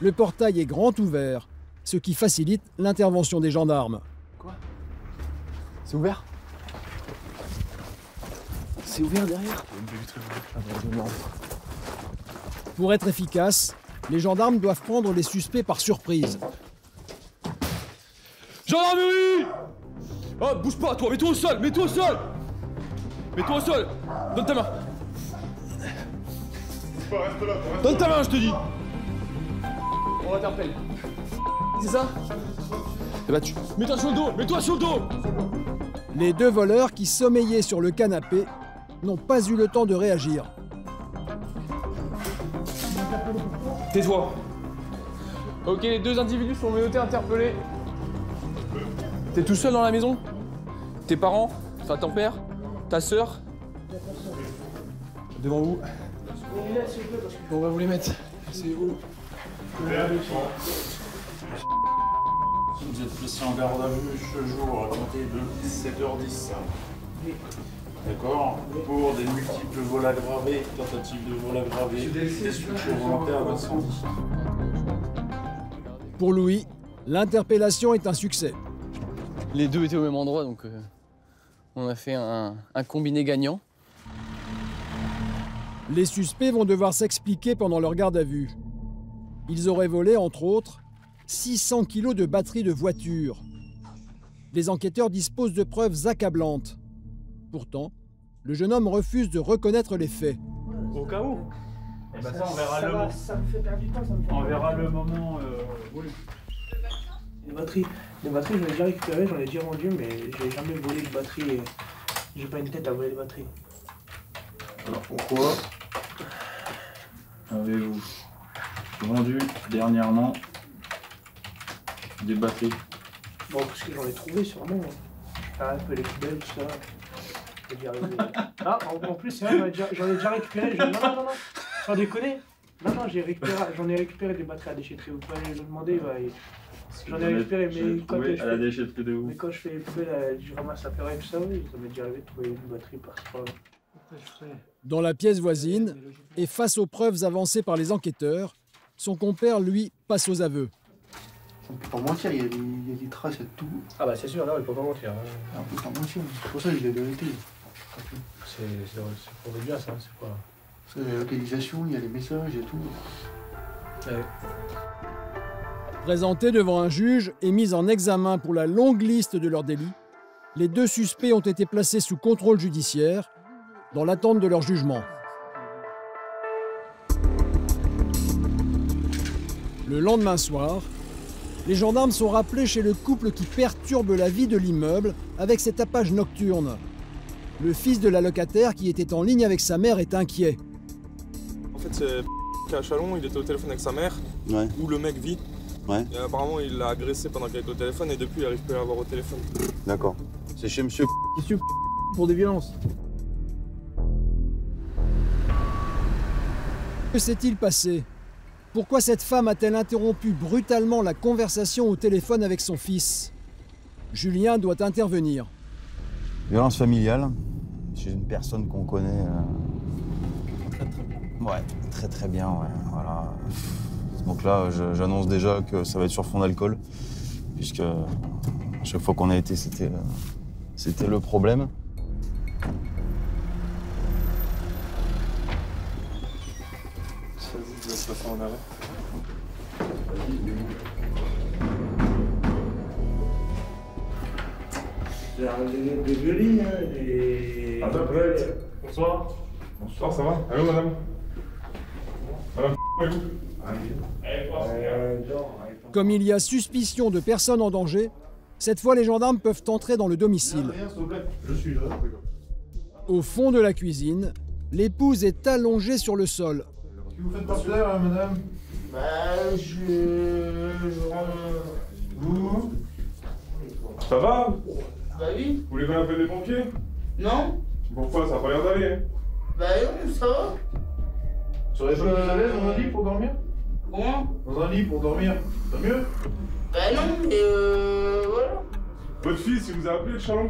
Le portail est grand ouvert, ce qui facilite l'intervention des gendarmes. Quoi? C'est ouvert? C'est ouvert derrière? Pour être efficace, les gendarmes doivent prendre les suspects par surprise. Gendarmerie! Oh, bouge pas, toi, mets-toi au sol, mets-toi au sol! Mets-toi au sol! Donne ta main! Donne ta main, je te dis! On t'interpelle. C'est ça? T'es battu. Mets-toi sur le dos! Mets-toi sur le dos! Les deux voleurs qui sommeillaient sur le canapé n'ont pas eu le temps de réagir. Tais-toi! Ok, les deux individus sont menottés, interpellés. T'es tout seul dans la maison? Tes parents? Enfin, ton père? Ta sœur? Devant vous. On va vous les mettre. C'est où? Vous êtes placé en garde à vue ce jour à compter de 7h10. D'accord? Pour des multiples vols aggravés, tentatives de vol aggravé, destruction volontaire d'incendie. Pour Louis, l'interpellation est un succès. Les deux étaient au même endroit, donc on a fait un combiné gagnant. Les suspects vont devoir s'expliquer pendant leur garde à vue. Ils auraient volé, entre autres, 600 kilos de batteries de voitures. Les enquêteurs disposent de preuves accablantes. Pourtant, le jeune homme refuse de reconnaître les faits. Au cas où. Eh ben ça, on verra le moment. Ça me fait perdre du temps, ça me fait On verra le moment voulu. Les batteries, j'en ai déjà récupéré, j'en ai déjà vendu, mais j'ai jamais volé de batterie et j'ai pas une tête à voler des batteries. Alors pourquoi avez-vous vendu dernièrement des batteries? Bon, parce que j'en ai trouvé sûrement. Un peu les poubelles, tout ça. C'est déjà arrivé. Ah, en plus, c'est vrai, j'en ai déjà récupéré. Non, sans déconner. Non, j'en ai récupéré des batteries à déchetterie. Vous pouvez aller le demander. J'en ai récupéré, mais quand à la déchetterie de où? Mais quand je fais les poubelles, je ramasse la ferraille et tout ça, oui, ça m'est déjà arrivé de trouver une batterie par-ci par-là. Dans la pièce voisine, et face aux preuves avancées par les enquêteurs, son compère, lui, passe aux aveux. On peut pas mentir, il y a des traces et tout. Ah bah c'est sûr, là, il peut pas mentir. On peut pas mentir, c'est pour ça que je l'ai vérité. C'est pour le bien, ça, c'est quoi? C'est la localisation, il y a les messages et tout. Ouais. Présentés devant un juge et mis en examen pour la longue liste de leurs délits, les deux suspects ont été placés sous contrôle judiciaire dans l'attente de leur jugement. Le lendemain soir, les gendarmes sont rappelés chez le couple qui perturbe la vie de l'immeuble avec ses tapages nocturnes. Le fils de la locataire qui était en ligne avec sa mère est inquiet. En fait, c'est à Chalon, il était au téléphone avec sa mère, où le mec vit. Ouais. Et apparemment, il l'a agressé pendant qu'il était au téléphone et depuis, il n'arrive plus à l'avoir au téléphone. D'accord. C'est chez monsieur pour des violences. Que s'est-il passé? Pourquoi cette femme a-t-elle interrompu brutalement la conversation au téléphone avec son fils? Julien doit intervenir. Violence familiale, chez une personne qu'on connaît. Ouais, très bien, ouais. Voilà. Donc là, j'annonce déjà que ça va être sur fond d'alcool, puisque à chaque fois qu'on a été, c'était le problème. Ça vous laisse passer en arrêt. Des violines, des... Ah, bonsoir. Bonsoir, ça va? Allô, madame? Madame, où? Comme il y a suspicion de personnes en danger, Cette fois, les gendarmes peuvent entrer dans le domicile. Je suis là. Au fond de la cuisine, l'épouse est allongée sur le sol. Qu'est-ce que vous faites par terre, madame? Bah, je rentre. Vous? Ça va? Bah oui. Vous voulez qu'on appelle les pompiers? Non? Pourquoi? Ça a pas l'air d'aller, hein? Bah non, ça va. Tu aurais pas plus à l'aise dans un lit pour dormir? Comment? Dans un lit pour dormir, ça va mieux? Bah non, mais voilà. Votre fils, il vous a appelé le chalon?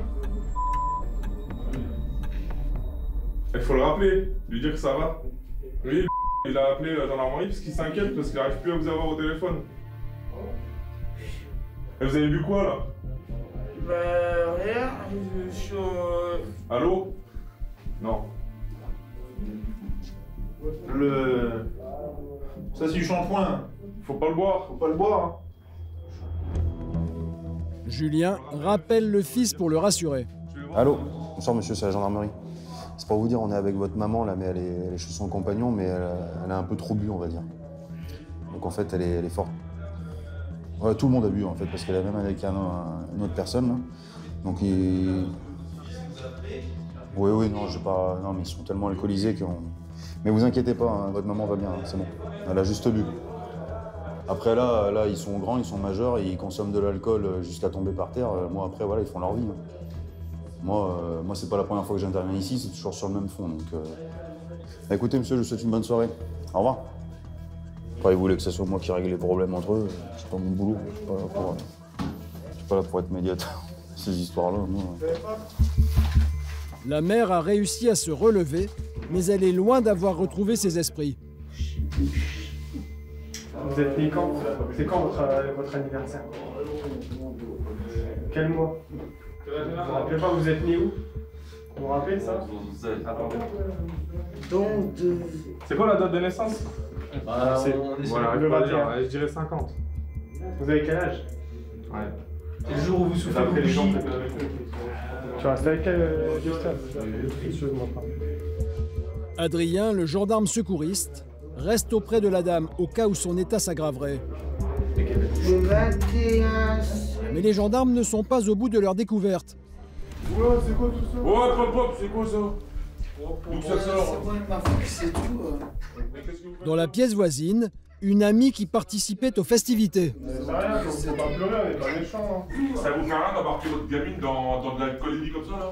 Il faut le rappeler, lui dire que ça va. Lui, il a appelé la gendarmerie parce qu'il s'inquiète parce qu'il n'arrive plus à vous avoir au téléphone. Et vous avez vu quoi là? Bah rien, je suis Allô? Non. Ça c'est du shampoing. Faut pas le boire. Faut pas le boire. Hein. Julien rappelle le fils pour le rassurer. Allô? Bonsoir monsieur, c'est la gendarmerie. C'est pour vous dire, on est avec votre maman là, mais elle est chez son compagnon, mais elle a un peu trop bu, on va dire. Donc en fait, elle est forte. Ouais, tout le monde a bu en fait, parce qu'elle est même avec une autre personne. Là. Donc Oui, non, j'ai pas. Non, mais ils sont tellement alcoolisés qu'on. Mais vous inquiétez pas, hein, votre maman va bien, hein, c'est bon. Elle a juste bu. Après là, ils sont grands, ils sont majeurs, et ils consomment de l'alcool jusqu'à tomber par terre. Moi après, voilà, ils font leur vie. Hein. Moi, c'est pas la première fois que j'interviens ici, c'est toujours sur le même fond. Donc, écoutez, monsieur, je vous souhaite une bonne soirée. Au revoir. Après, ils voulaient que ce soit moi qui règle les problèmes entre eux. C'est pas mon boulot. Je suis pas là pour être médiateur. Ces histoires-là, moi. La mère a réussi à se relever, mais elle est loin d'avoir retrouvé ses esprits. Vous êtes né quand? C'est quand votre anniversaire? Quel mois? Vous vous rappelez pas, vous êtes né où? Vous vous rappelez ça? Donc C'est quoi la date de naissance? Voilà, le 21. je dirais 50. Vous avez quel âge? Ouais. C'est le jour où vous soufflez Après les les gens. gens. Tu restes avec Gustave? Excuse-moi pas. Adrien, le gendarme secouriste, reste auprès de la dame au cas où son état s'aggraverait. Le 21. Mais les gendarmes ne sont pas au bout de leur découverte. Ouais, c'est quoi tout ça? Ouais, pop, c'est quoi ça? D'où ça sort? C'est bon, il m'a fait que c'est tout. Dans la pièce voisine, une amie qui participait aux festivités. C'est rien, faut pas pleurer, on est pas méchants. Hein. Ça vous fait rien d'embarquer votre gamine dans de l'alcoolémie comme ça là?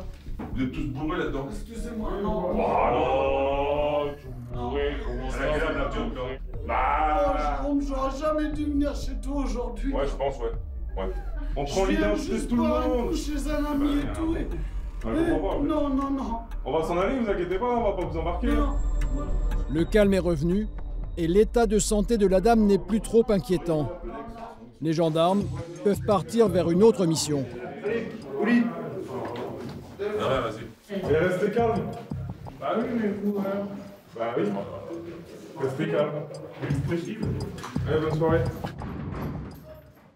Vous êtes tous bourrés là-dedans? Excusez-moi, non. Oh, tout bourré, comment ça? Elle a quel âge la petite? Bah. J'aurais jamais dû venir chez toi aujourd'hui. Ouais, je pense, ouais. On prend l'identité de tout le monde. Chez un ami et tout. Non. On va s'en aller, vous inquiétez pas, on va pas vous embarquer. Non. Le calme est revenu et l'état de santé de la dame n'est plus trop inquiétant. Les gendarmes peuvent partir vers une autre mission. Oui. Ouais, vas-y. Et restez calme. Bah oui, mais vous, Bah oui. Restez calme. Allez, bonne soirée.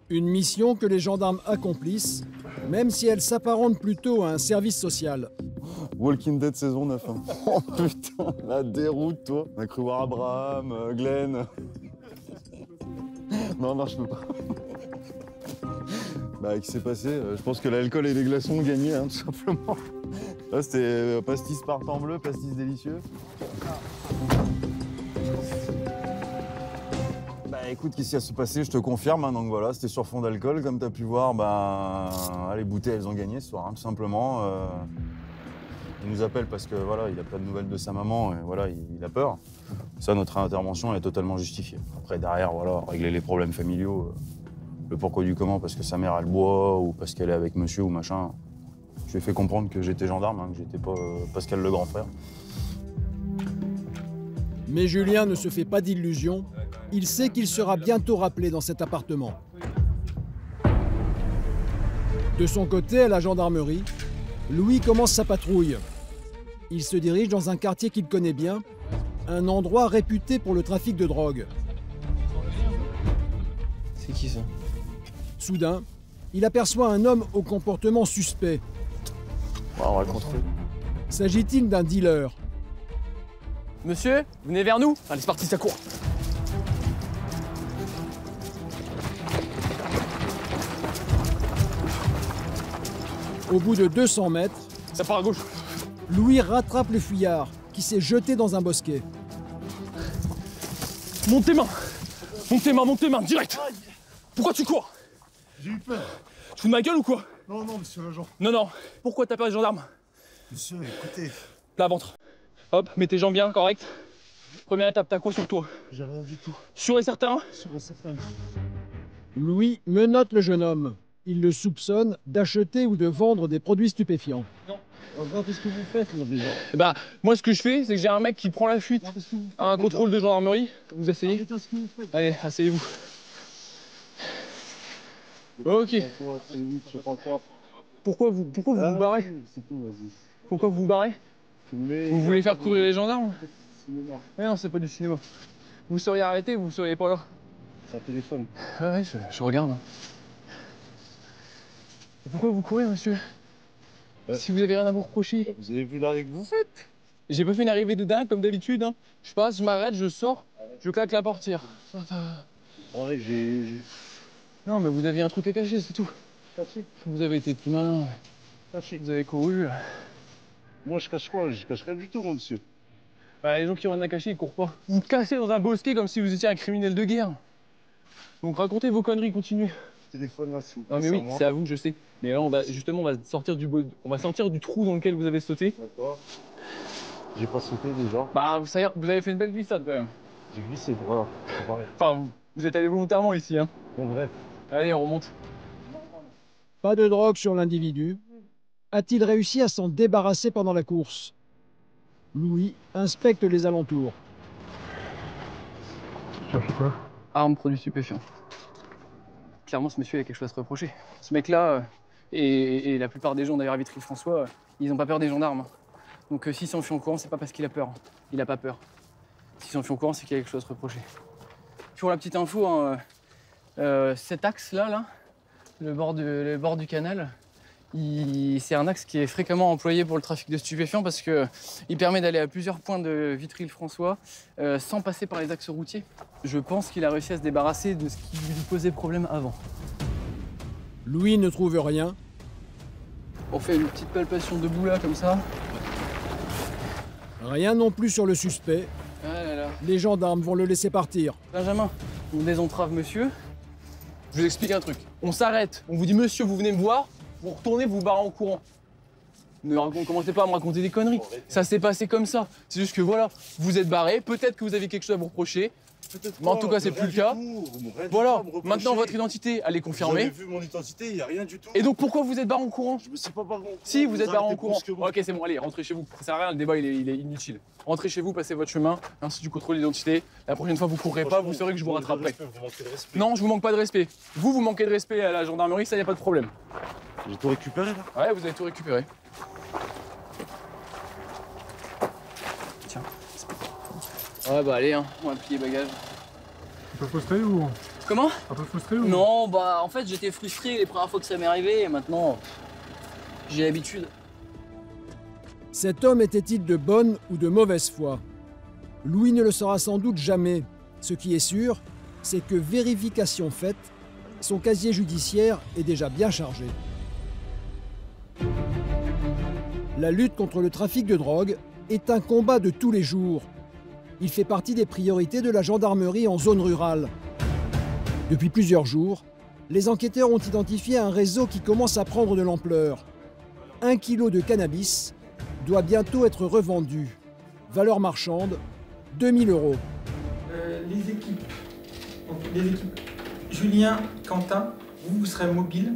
Une mission que les gendarmes accomplissent, même si elle s'apparente plutôt à un service social. Walking Dead saison 9. Hein. Oh putain, la déroute, toi. On a cru voir Abraham, Glenn. Non, je peux pas. Bah, qu'est-ce qui s'est passé? Je pense que l'alcool et les glaçons ont gagné, hein, tout simplement. Là, c'était pastis partant bleu, pastis délicieux. Bah écoute, qu'est-ce qui va se passer? Je te confirme, hein, donc voilà, c'était sur fond d'alcool, comme tu as pu voir, les bouteilles, elles ont gagné ce soir, hein, tout simplement. Il nous appelle parce que voilà, il a pas de nouvelles de sa maman, et voilà, il a peur. Ça, notre intervention est totalement justifiée. Après, derrière, voilà, régler les problèmes familiaux, le pourquoi du comment, parce que sa mère, elle boit, ou parce qu'elle est avec monsieur ou machin. Je lui ai fait comprendre que j'étais gendarme, hein, que j'étais pas Pascal le grand frère. Mais Julien ne se fait pas d'illusions. Il sait qu'il sera bientôt rappelé dans cet appartement. De son côté, à la gendarmerie, Louis commence sa patrouille. Il se dirige dans un quartier qu'il connaît bien, un endroit réputé pour le trafic de drogue. C'est qui ça? Soudain, il aperçoit un homme au comportement suspect. On va le contrôler. S'agit-il d'un dealer? Monsieur, venez vers nous. Allez, c'est parti, ça court. Au bout de 200 mètres, ça part à gauche. Louis rattrape le fuyard qui s'est jeté dans un bosquet. Monte tes mains. Monte tes mains, direct. Pourquoi tu cours? J'ai eu peur. Tu fous de ma gueule ou quoi? Non, monsieur l'agent. Non. Pourquoi t'as peur des gendarmes? Monsieur, écoutez. Plat ventre. Hop, mets tes jambes bien, correct. Première étape, t'as quoi sur toi? J'ai rien du tout. Sûr et certain? Sûr et certain. Louis menotte le jeune homme. Il le soupçonne d'acheter ou de vendre des produits stupéfiants. Non. Qu'est-ce que vous faites là déjà? Bah, moi ce que je fais, c'est que j'ai un mec qui prend la fuite à un contrôle de gendarmerie. Vous essayez? Allez, asseyez-vous. Ok. Pourquoi vous vous barrez? Pourquoi vous vous barrez? Vous voulez faire courir les gendarmes? Mais non, c'est pas du cinéma. Vous seriez arrêté, vous seriez pas là. C'est un téléphone. Ouais, je regarde. Pourquoi vous courez, monsieur? Si vous avez rien à vous reprocher. Vous avez vu l'arrêt que vous faites? J'ai pas fait une arrivée de dingue comme d'habitude. Hein. Je passe, je m'arrête, je sors, je claque la portière. Ouais, j'ai... Non, mais vous aviez un truc à cacher, c'est tout. Caché? Vous avez été tout malin. Caché. Vous avez couru. Moi, je cache quoi? Je cache rien du tout, monsieur. Bah, les gens qui ont rien à cacher, ils courent pas. Vous me cassez dans un bosquet comme si vous étiez un criminel de guerre. Donc racontez vos conneries, continuez. Téléphone là, s'il vous plaît. Non mais oui, c'est à vous, je sais. Mais là, on va sortir du trou dans lequel vous avez sauté. D'accord. J'ai pas sauté déjà. Bah, vous avez fait une belle glissade quand même. J'ai glissé, voilà. Enfin, vous êtes allé volontairement ici, hein. Bon, bref. Allez, on remonte. Pas de drogue sur l'individu. A-t-il réussi à s'en débarrasser pendant la course? Louis inspecte les alentours. Cherchez quoi? Armes, produits stupéfiants. Clairement, ce monsieur a quelque chose à se reprocher. Ce mec-là, et la plupart des gens d'ailleurs à Vitry-le-François, ils n'ont pas peur des gendarmes. Donc s'il s'enfuit en courant, c'est pas parce qu'il a peur. Il a pas peur. S'il s'enfuit en courant, c'est qu'il a quelque chose à se reprocher. Pour la petite info, hein, cet axe-là, le bord du canal, c'est un axe qui est fréquemment employé pour le trafic de stupéfiants parce qu'il permet d'aller à plusieurs points de Vitry-le-François sans passer par les axes routiers. Je pense qu'il a réussi à se débarrasser de ce qui lui posait problème avant. Louis ne trouve rien. On fait une petite palpation debout là, comme ça. Rien non plus sur le suspect. Ah là là. Les gendarmes vont le laisser partir. Benjamin, on désentrave monsieur. Je vous explique un truc. On s'arrête, on vous dit monsieur, vous venez me voir. Vous retournez, vous barrez en courant. Ne commencez pas à me raconter des conneries. Ça s'est passé comme ça. C'est juste que voilà, vous êtes barré, peut-être que vous avez quelque chose à vous reprocher. Mais en tout cas, c'est plus le cas. Voilà, maintenant votre identité, elle est confirmée. Vous avez vu mon identité, il n'y a rien du tout. Et donc pourquoi vous êtes barré en courant? Je me suis pas barré en courant. Si, vous êtes barré en courant. Ok, c'est bon, allez, rentrez chez vous. Ça sert à rien, le débat il est inutile. Rentrez chez vous, passez votre chemin, ainsi du contrôle d'identité. La prochaine fois, vous courrez pas, vous saurez que je vous rattraperai. Non, je vous manque pas de respect. Vous manquez de respect à la gendarmerie, ça y a pas de problème. J'ai tout récupéré là? Ouais, vous avez tout récupéré. Tiens. Ouais, bah allez, hein, on va plier bagages. Un peu frustré ou? Comment? Un peu frustré ou? Non, bah en fait j'étais frustré les premières fois que ça m'est arrivé et maintenant j'ai l'habitude. Cet homme était-il de bonne ou de mauvaise foi? Louis ne le saura sans doute jamais. Ce qui est sûr, c'est que vérification faite, son casier judiciaire est déjà bien chargé. La lutte contre le trafic de drogue est un combat de tous les jours. Il fait partie des priorités de la gendarmerie en zone rurale. Depuis plusieurs jours, les enquêteurs ont identifié un réseau qui commence à prendre de l'ampleur. 1 kilo de cannabis doit bientôt être revendu. Valeur marchande, 2000 €. Les équipes. Donc, les équipes. Julien, Quentin, vous serez mobile.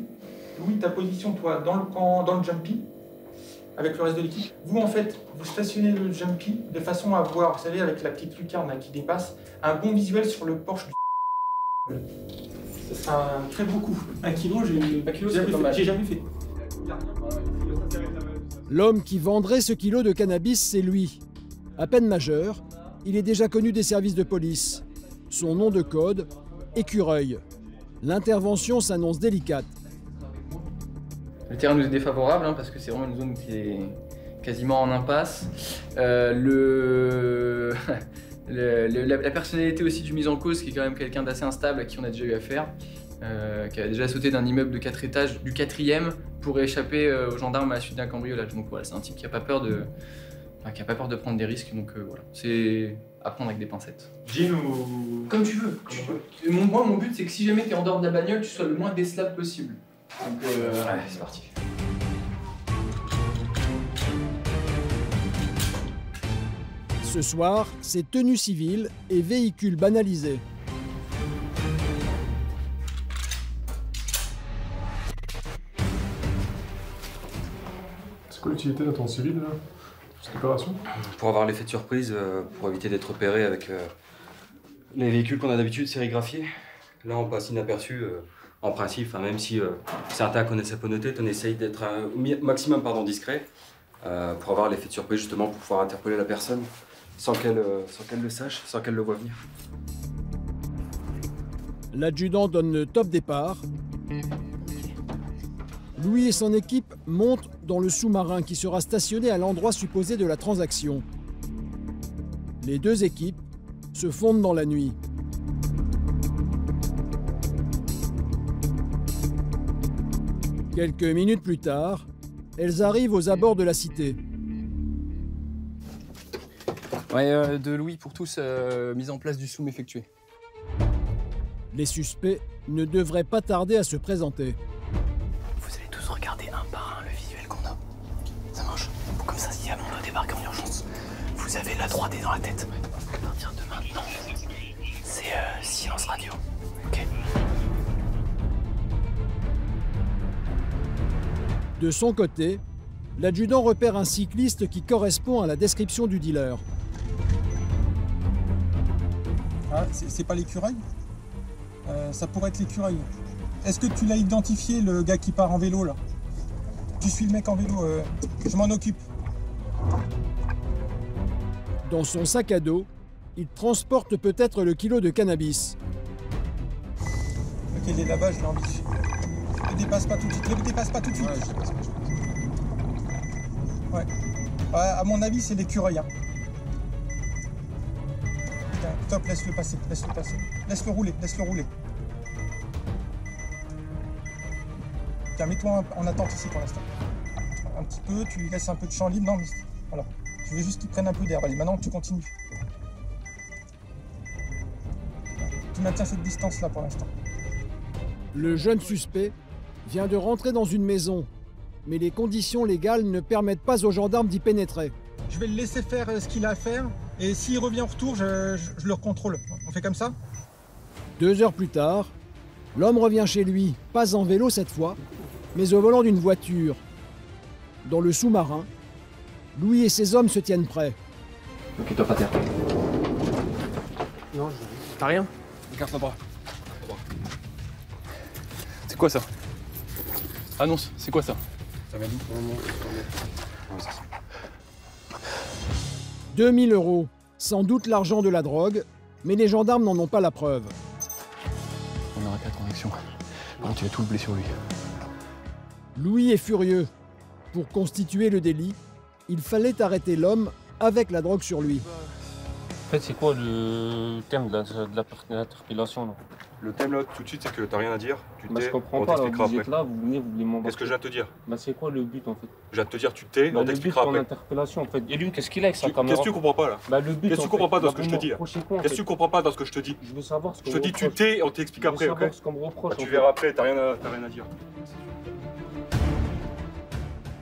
Louis, ta position, toi, dans le jumpy, avec le reste de l'équipe. Vous, en fait, vous stationnez le jumpy de façon à voir, vous savez, avec la petite lucarne là, qui dépasse, un bon visuel sur le Porsche du. Ça sera un très beau coup. 1 kilo, j'ai jamais fait. L'homme qui vendrait ce kilo de cannabis, c'est lui. À peine majeur, il est déjà connu des services de police. Son nom de code, Écureuil. L'intervention s'annonce délicate. Le terrain nous est défavorable hein, parce que c'est vraiment une zone qui est quasiment en impasse. La personnalité aussi du mis en cause qui est quand même quelqu'un d'assez instable à qui on a déjà eu affaire. qui avait déjà sauté d'un immeuble de 4 étages, du 4e, pour échapper aux gendarmes à la suite d'un cambriolage. Donc voilà, c'est un type qui n'a pas peur de prendre des risques, donc voilà. C'est à prendre avec des pincettes. Jean ou... Comme tu veux. Moi, mon but, c'est que si jamais t'es en dehors de la bagnole, tu sois le moins décelable possible. Donc allez, c'est parti. Ce soir, c'est tenue civile et véhicule banalisé. C'est quoi l'utilité d'un temps civil, là, cette opération? Pour avoir l'effet de surprise, pour éviter d'être repéré avec les véhicules qu'on a d'habitude sérigraphiés. Là, on passe inaperçu. En principe, même si certains connaissent la peauneté, on essaye d'être au maximum discret pour avoir l'effet de surprise, justement, pour pouvoir interpeller la personne sans qu'elle le sache, sans qu'elle le voie venir. L'adjudant donne le top départ. Louis et son équipe montent dans le sous-marin qui sera stationné à l'endroit supposé de la transaction. Les deux équipes se fondent dans la nuit. Quelques minutes plus tard, elles arrivent aux abords de la cité. Ouais, de Louis pour tous, mise en place du zoom effectué. Les suspects ne devraient pas tarder à se présenter. Vous allez tous regarder un par un le visuel qu'on a. Ça marche. Comme ça, si jamais on doit débarquer en urgence, vous avez la 3D dans la tête. À partir de maintenant, c'est silence radio. Ok. De son côté, l'adjudant repère un cycliste qui correspond à la description du dealer. Ah, c'est pas l'écureuil? Ça pourrait être l'écureuil. Est-ce que tu l'as identifié, le gars qui part en vélo, là? Tu suis le mec en vélo, je m'en occupe. Dans son sac à dos, il transporte peut-être le kilo de cannabis. Ok, il est là-bas, je l'ai en biche. Ne dépasse pas tout de suite, ne dépasse pas tout de suite. Ouais. À mon avis, c'est l'écureuil. Hein. Putain, top, laisse-le passer, laisse-le passer. Laisse-le rouler, laisse-le rouler. Tiens, mets-toi en attente ici pour l'instant. Un petit peu, tu lui laisses un peu de champ libre. Non, mais voilà. Je veux juste qu'il prenne un peu d'air. Allez, maintenant, tu continues. Tu maintiens cette distance-là pour l'instant. Le jeune suspect vient de rentrer dans une maison, mais les conditions légales ne permettent pas aux gendarmes d'y pénétrer. Je vais le laisser faire ce qu'il a à faire, et s'il revient au retour, je le contrôle. On fait comme ça? 2 heures plus tard, l'homme revient chez lui, pas en vélo cette fois, mais au volant d'une voiture. Dans le sous-marin, Louis et ses hommes se tiennent prêts. Ok, toi pas terre. Non, t'as rien? Regarde ton bras. C'est quoi ça? Annonce, c'est quoi ça? Ça m'a dit. 2000 €, sans doute l'argent de la drogue, mais les gendarmes n'en ont pas la preuve. On aura 4 connexions. Par contre, tu vas tout le blé sur lui. Louis est furieux. Pour constituer le délit, il fallait arrêter l'homme avec la drogue sur lui. En fait, c'est quoi le thème de l'interpellation? Le thème là, tout de suite, c'est que t'as rien à dire. Tu Bah, t'es, je comprends on pas, t'expliquera vous êtes après. là, vous venez m'embarquer. Qu'est-ce que je viens de te dire? Bah, c'est quoi le but en fait? Je viens de te dire, tu t'es, Bah, on le but t'expliquera pour après. l'interpellation en fait. Et lui, qu'est-ce qu'il a avec sa caméra? Qu'est-ce que tu comprends pas là? Bah, le but. Qu'est-ce que tu comprends pas dans ce que je te dis? Qu'est-ce que tu comprends pas dans ce que je te dis? Je veux savoir ce qu'on Je te dis, tu t'es, on t'explique après, ok? ce qu'on me reproche. Tu verras après, t'as rien à dire.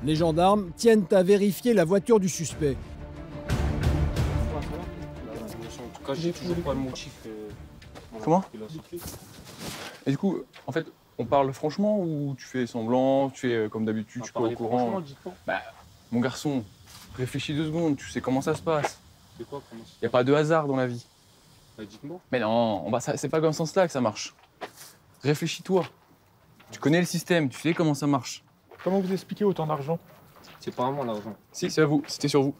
Les gendarmes tiennent à vérifier la voiture du suspect. En tout cas, j'ai toujours pas le motif. Comment? Et du coup, en fait, on parle franchement ou tu fais semblant, tu fais comme d'habitude, tu es au courant? Bah, mon garçon, réfléchis 2 secondes, tu sais comment ça se passe. C'est quoi, comment ça? Y a pas de hasard dans la vie. Bah, dites-moi. Mais non, c'est pas comme ce sens-là que ça marche. Réfléchis-toi. Tu connais le système, tu sais comment ça marche. Comment vous expliquez autant d'argent? C'est pas à moi l'argent. Si, c'est à vous, c'était sur vous.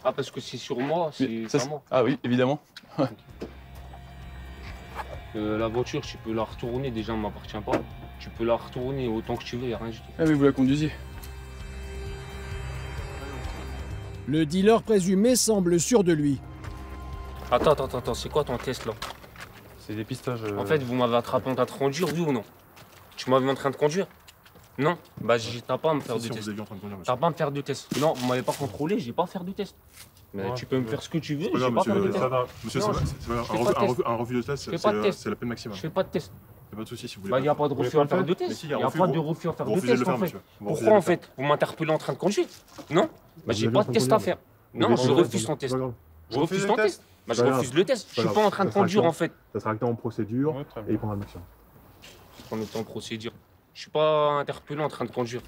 Ah, parce que c'est sur moi, c'est Ça, pas moi. Ah oui, évidemment. La voiture, tu peux la retourner, déjà, elle m'appartient pas. Tu peux la retourner autant que tu veux, y a rien du tout. Ah mais vous la conduisiez. Le dealer présumé semble sûr de lui. Attends, c'est quoi ton test là? C'est dépistage. En fait, vous m'avez attrapé en train de conduire, oui ou non? Tu m'avais en train de conduire? Non? Bah, t'as pas à me faire de test. T'as pas à me faire de test. Non, vous m'avez pas contrôlé, j'ai pas à faire de test. Mais tu peux me faire ce que tu veux, j'ai pas à faire de test. Monsieur, un refus de test, c'est la peine maximale. Je fais pas de test. Y'a pas de soucis si vous voulez. Bah, y a pas de refus à faire de test. Y a pas de refus à faire de test en fait. Pourquoi en fait? Vous m'interpellez en train de conduire? Non? Bah, j'ai pas de test à faire. Non, je refuse ton test. Je refuse ton test. Bah, je refuse le test. Je suis pas en train de conduire en fait. Ça sera acté en procédure et il prendra le maximum. On est en procédure. Je suis pas interpellé en train de conduire.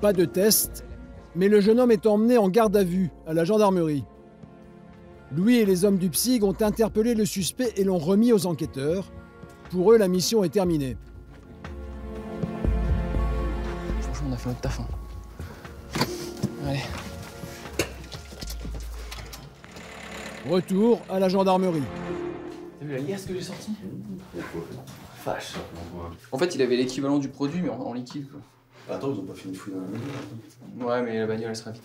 Pas de test, mais le jeune homme est emmené en garde à vue à la gendarmerie. Louis et les hommes du PSIG ont interpellé le suspect et l'ont remis aux enquêteurs. Pour eux, la mission est terminée. Franchement, on a fait notre taf. Hein. Allez. Retour à la gendarmerie. T'as vu la liasse que j'ai sortie? Vache. En fait, il avait l'équivalent du produit, mais en liquide, quoi. Attends, ils ont pas fait une fouille dans la maison. Ouais, mais la bagnole, elle sera vite.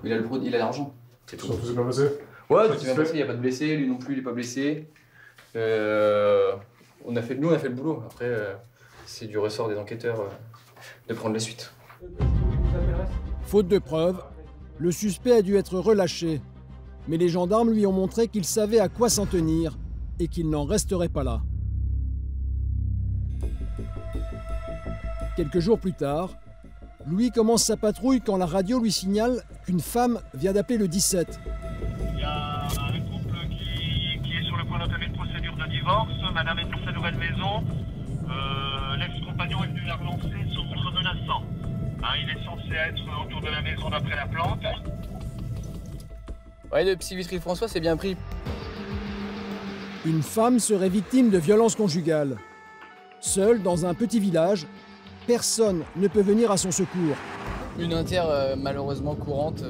Il a le produit, il a l'argent. C'est tout. Ça s'est bien passé? Ouais, ça s'est bien passé, il n'y a pas de blessé, lui non plus, il est pas blessé. Nous, on a fait le boulot. Après, c'est du ressort des enquêteurs de prendre la suite. Faute de preuves, le suspect a dû être relâché. Mais les gendarmes lui ont montré qu'il savait à quoi s'en tenir et qu'il n'en resterait pas là. Quelques jours plus tard, Louis commence sa patrouille quand la radio lui signale qu'une femme vient d'appeler le 17. Il y a un couple qui est sur le point d'entamer une procédure de divorce. Madame est sur sa nouvelle maison. L'ex-compagnon est venu la relancer sur contre menaçant. Il est censé être autour de la maison d'après la plante. Ouais, le psy Vitry-François s'est bien pris. Une femme serait victime de violences conjugales. Seule dans un petit village, personne ne peut venir à son secours. Une inter malheureusement courante.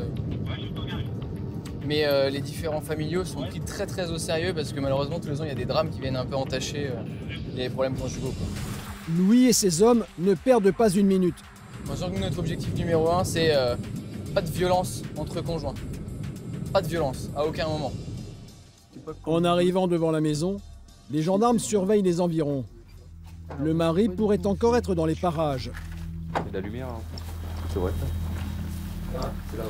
Mais les différents familiaux sont pris très très au sérieux parce que malheureusement tous les ans il y a des drames qui viennent un peu entacher les problèmes conjugaux. Quoi. Louis et ses hommes ne perdent pas une minute. Bien sûr que notre objectif numéro 1 c'est pas de violence entre conjoints. Pas de violence, à aucun moment. En arrivant devant la maison, les gendarmes surveillent les environs. Le mari pourrait encore être dans les parages. Il y a de la lumière, hein. C'est vrai.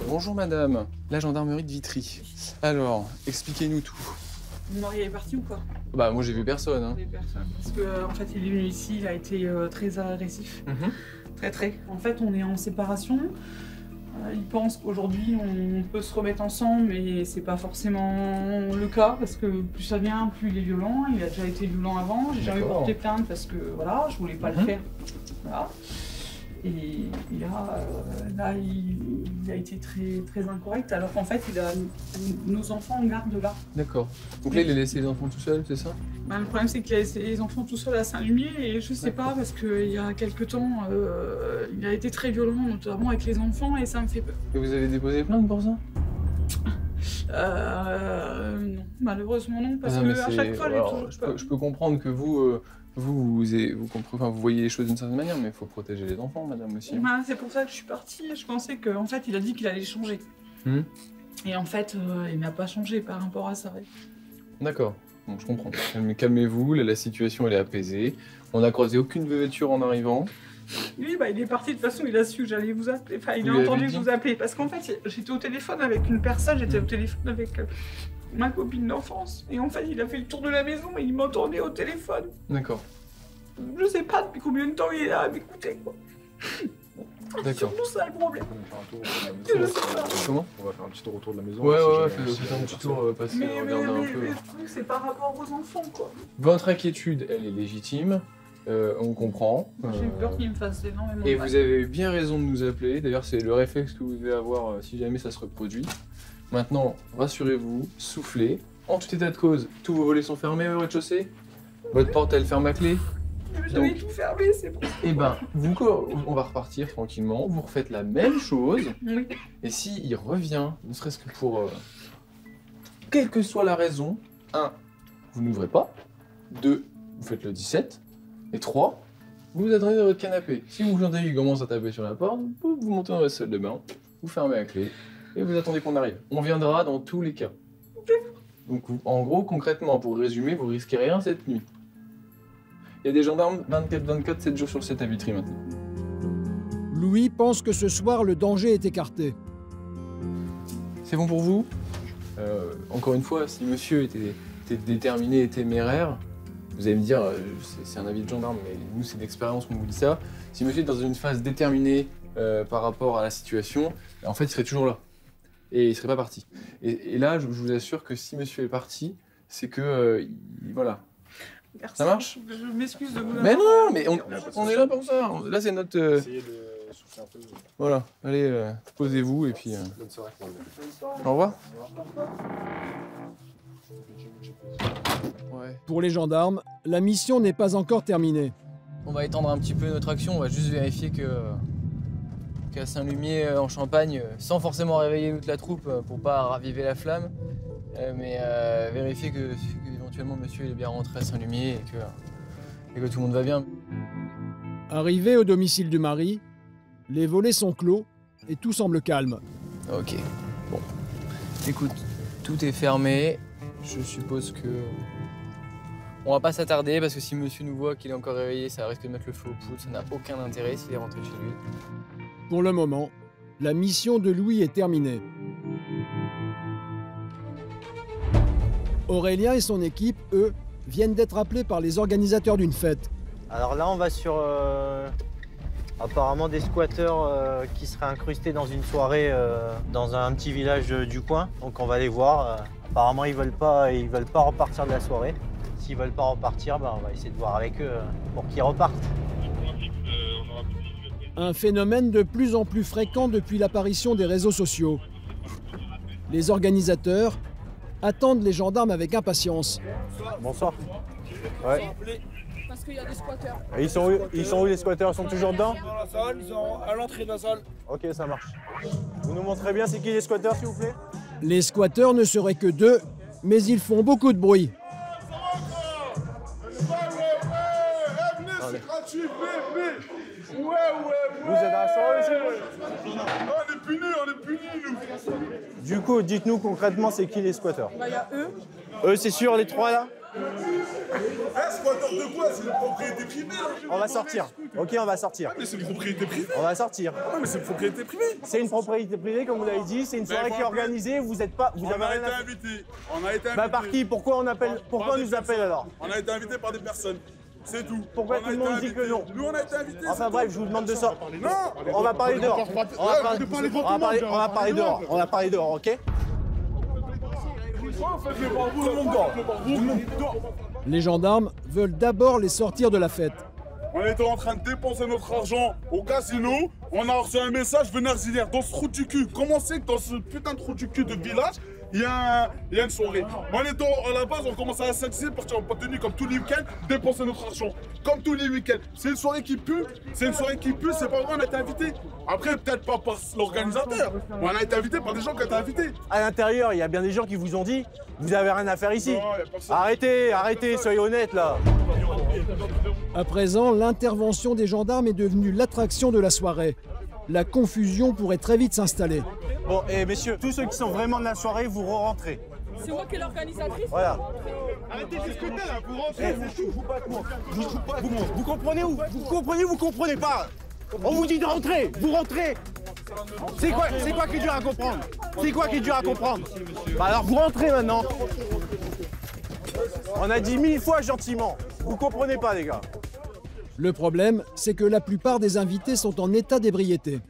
Bonjour madame, la gendarmerie de Vitry. Alors, expliquez-nous tout. Mon mari est parti ou quoi? Bah moi j'ai vu personne. Hein. Parce que en fait il est venu ici, il a été très agressif. Très. En fait on est en séparation. Il pense qu'aujourd'hui on peut se remettre ensemble, mais c'est pas forcément le cas parce que plus ça vient, plus il est violent. Il a déjà été violent avant. J'ai jamais porté plainte parce que voilà, je voulais pas le faire. Voilà. Et là, il a été très incorrect, alors qu'en fait, il a nos enfants en garde là. D'accord. Donc là, il a laissé les enfants tout seuls, c'est ça? Bah, le problème, c'est qu'il a laissé les enfants tout seuls à Saint-Lumier, et je sais pas, parce qu'il y a quelques temps, il a été très violent, notamment avec les enfants, et ça me fait peur. Et vous avez déposé plainte pour ça? Non, malheureusement non, parce que à chaque fois, je peux comprendre que vous voyez les choses d'une certaine manière, mais il faut protéger les enfants, madame, aussi. Bah, c'est pour ça que je suis partie. Je pensais qu'en fait, il a dit qu'il allait changer. Et en fait, il n'a pas changé par rapport à ça. D'accord, donc je comprends. Mais calmez-vous, là, la situation elle est apaisée. On n'a croisé aucune voiture en arrivant. Lui, bah, il est parti, de toute façon, il a su que j'allais vous appeler. Enfin, il a entendu que vous appelez. Parce qu'en fait, j'étais au téléphone avec une personne, j'étais au téléphone avec ma copine d'enfance. Et en fait, il a fait le tour de la maison et il m'entendait au téléphone. D'accord. Je sais pas depuis combien de temps il est là à m'écouter, quoi. C'est surtout ça le problème. Je sais pas. Comment? On va faire un petit tour autour de la maison. Ouais, faites un petit tour, passer, regarder un peu. Mais le truc, c'est par rapport aux enfants, quoi. Votre inquiétude, elle est légitime. On comprend. J'ai peur qu'il me fasse énormément Et mal. vous avez bien raison de nous appeler. D'ailleurs, c'est le réflexe que vous devez avoir si jamais ça se reproduit. Maintenant, rassurez-vous, soufflez. En tout état de cause, tous vos volets sont fermés au rez-de-chaussée. Votre porte, elle ferme à clé. J'avais tout fermé, c'est bon. Eh ben, on va repartir tranquillement. Vous refaites la même chose. Oui. Et s'il revient, ne serait-ce que pour... quelle que soit la raison, 1, vous n'ouvrez pas. 2, vous faites le 17. Et 3, vous vous attendez dans votre canapé. Si vous entendez qu'il commence à taper sur la porte, vous montez dans la salle de bain, vous fermez la clé et vous attendez qu'on arrive. On viendra dans tous les cas. Donc en gros, concrètement, pour résumer, vous risquez rien cette nuit. Il y a des gendarmes 24-24, 7 jours sur 7 à Vitry maintenant. Louis pense que ce soir, le danger est écarté. C'est bon pour vous? Encore une fois, si monsieur était déterminé et téméraire, vous allez me dire, c'est un avis de gendarme, mais nous c'est d'expérience qu'on vous dit ça. Si monsieur est dans une phase déterminée par rapport à la situation, en fait il serait toujours là. Et il serait pas parti. Et là, je vous assure que si monsieur est parti, c'est que, voilà. Merci. Ça marche? Je m'excuse de vous Mais non, mais on est là pour ça. Là c'est notre... Essayez de souffler un peu. Voilà, allez, posez-vous et puis... Bonne soirée. Au revoir. Pour les gendarmes, la mission n'est pas encore terminée. On va étendre un petit peu notre action, on va juste vérifier qu'à Saint-Lumier en Champagne, sans forcément réveiller toute la troupe pour pas raviver la flamme, mais vérifier que éventuellement monsieur est bien rentré à Saint-Lumier et que tout le monde va bien. Arrivé au domicile du mari, les volets sont clos et tout semble calme. Ok, bon. Écoute, tout est fermé, je suppose que... On va pas s'attarder parce que si monsieur nous voit qu'il est encore réveillé, ça risque de mettre le feu aux poudres, ça n'a aucun intérêt s'il est rentré chez lui. Pour le moment, la mission de Louis est terminée. Aurélien et son équipe, eux, viennent d'être appelés par les organisateurs d'une fête. Alors là, on va sur apparemment des squatteurs qui seraient incrustés dans une soirée dans un petit village du coin. Donc on va les voir. Apparemment, ils veulent pas repartir de la soirée. S'ils veulent pas repartir, on va essayer de voir avec eux pour qu'ils repartent. Un phénomène de plus en plus fréquent depuis l'apparition des réseaux sociaux. Les organisateurs attendent les gendarmes avec impatience. Bonsoir. Ouais. Parce qu'il y a des squatteurs. Et ils sont où les squatteurs? Ils sont toujours dedans? Dans la salle, ils sont à l'entrée de la salle. Ok, ça marche. Vous nous montrez bien c'est qui les squatteurs, s'il vous plaît? Les squatteurs ne seraient que 2, mais ils font beaucoup de bruit. C'est gratuit, venez. Ouais. Vous êtes à la soirée aussi? On est punis, nous. Du coup, dites-nous concrètement c'est qui les squatteurs? Il y a eux. Eux, c'est sûr, les 3 là? Squatteurs de quoi? C'est une propriété privée. On va sortir. Ok, on va sortir. Mais c'est une propriété privée. On va sortir. Ouais, mais c'est une propriété privée. C'est une propriété privée, comme vous l'avez dit. C'est une soirée qui est organisée. Vous êtes pas. Vous avez On a rien été à... invités. On a été invités. Bah par qui? Pourquoi on appelle? Pourquoi on nous appelle alors? On a été invités par des personnes. C'est tout. Pourquoi tout le monde dit que non? Nous, on a été invités. Enfin bref, je vous demande de ça. Non. On va parler dehors. On va parler dehors. On va parler dehors, ok? Les gendarmes veulent d'abord les sortir de la fête. On était en train de dépenser notre argent au casino. On a reçu un message, venez auxiliaire dans ce trou du cul. Comment c'est que dans ce putain de trou du cul de village, il y a une soirée? On était à la base, on commençait à 5-6, partir en boîte de nuit comme tous les week-ends, dépenser notre argent. Comme tous les week-ends. C'est une soirée qui pue, c'est pas vrai, on a été invités. Après, peut-être pas par l'organisateur, mais on a été invités par des gens qui ont été invités. À l'intérieur, il y a bien des gens qui vous ont dit vous avez rien à faire ici. Arrêtez, soyez honnêtes là. À présent, l'intervention des gendarmes est devenue l'attraction de la soirée. La confusion pourrait très vite s'installer. Bon, et messieurs, tous ceux qui sont vraiment de la soirée, vous re-rentrez. C'est moi qui est l'organisatrice. Voilà. Arrêtez de discuter là, vous rentrez, Vous comprenez ou vous comprenez pas? On vous dit de rentrer, vous rentrez. C'est quoi qui est dur à comprendre? C'est quoi qui est dur à comprendre? Bah alors vous rentrez maintenant. On a dit 1000 fois gentiment. Vous comprenez pas les gars. Le problème, c'est que la plupart des invités sont en état d'ébriété.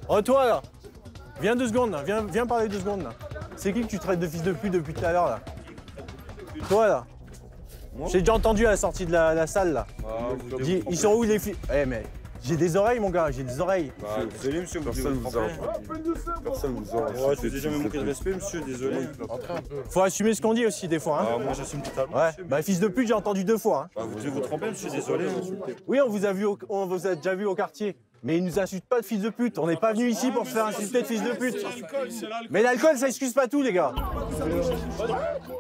Oh toi là, viens 2 secondes là, viens parler 2 secondes là. C'est qui que tu traites de fils de pute depuis tout à l'heure là? Toi là. J'ai déjà entendu à la sortie de la salle là. Ils sont où les filles? Eh mais j'ai des oreilles mon gars, j'ai des oreilles. Désolé monsieur, personne vous a Ouais, je vous ai jamais manqué de respect monsieur, désolé. Faut assumer ce qu'on dit aussi des fois. Hein. Moi j'assume totalement. Ouais, bah fils de pute j'ai entendu 2 fois. Hein. Vous devez vous tromper monsieur, désolé. Oui, on vous a déjà vu au quartier. Mais ils nous insultent pas de fils de pute. On n'est pas venu ici pour se faire insulter de fils de pute. Mais l'alcool, ça excuse pas tout, les gars.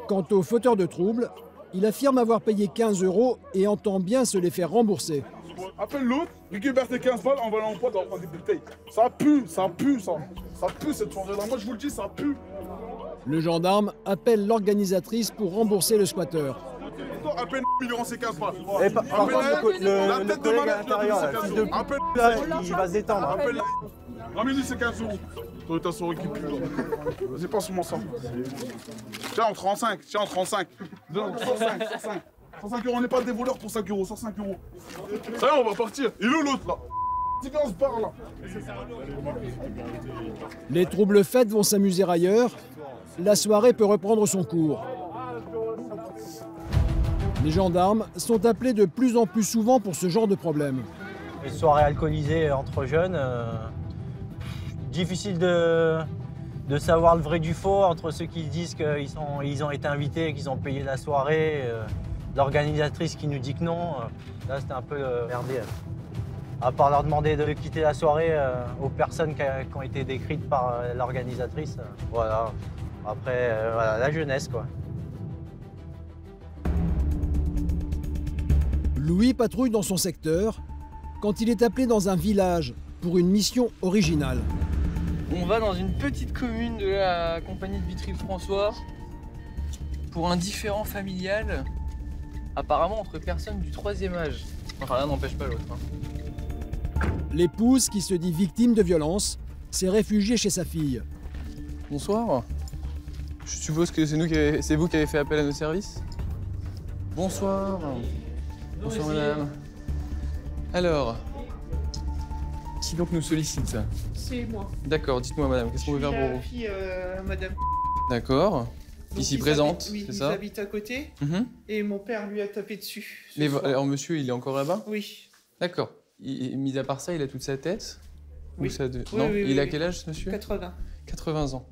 Quant au fauteur de troubles, il affirme avoir payé 15 € et entend bien se les faire rembourser. Appelle l'autre, récupère tes 15 balles, envoie l'emploi dans des bouteilles. Ça pue cette soirée-là. Moi, je vous le dis, ça pue. Le gendarme appelle l'organisatrice pour rembourser le squatteur. À peine il rend ses 15 pas. Et par contre, la tête de collègue à manette, l'intérieur, la là, fille fils de de appelle là, il va se détendre. Ramène-lui ses 15 euros. Toi, t'as son équipe. Vas-y, passe-moi ça. Tiens, on 35. Tiens, on 35. 105, 105. 105 euros, on n'est pas des voleurs pour 5 euros. 105 euros. Ça y est, on va partir. Il est où l'autre là? Viens, on se barre là. Les troubles faits vont s'amuser ailleurs. La soirée peut reprendre son cours. Les gendarmes sont appelés de plus en plus souvent pour ce genre de problème. Les soirées alcoolisées entre jeunes, difficile de savoir le vrai du faux entre ceux qui disent qu'ils ont été invités, qu'ils ont payé la soirée, l'organisatrice qui nous dit que non. Là, c'était un peu merdé. À part leur demander de quitter la soirée aux personnes qui ont été décrites par l'organisatrice. Voilà. Après, voilà, la jeunesse, quoi. Louis patrouille dans son secteur quand il est appelé dans un village pour une mission originale. On va dans une petite commune de la compagnie de Vitry-le-François pour un différend familial, apparemment entre personnes du 3e âge. Enfin, l'un n'empêche pas l'autre. L'épouse, qui se dit victime de violence, s'est réfugiée chez sa fille. Bonsoir. Je suppose que c'est vous qui avez fait appel à nos services? Bonsoir. Bonsoir madame. Alors, qui donc nous sollicite? C'est moi. D'accord, dites-moi madame, qu'est-ce qu'on veut faire pour vous? Je suis la fille, madame. D'accord. Donc, Ici ils présente, habitent- oui, c'est ils ça? habitent à côté. Et mon père lui a tapé dessus. ce Mais soir. alors monsieur, il est encore là-bas? Oui. D'accord. Mis à part ça, il a toute sa tête? Oui. Ou ça Oui, non, oui, il a oui. quel âge ce monsieur? 80. 80 ans.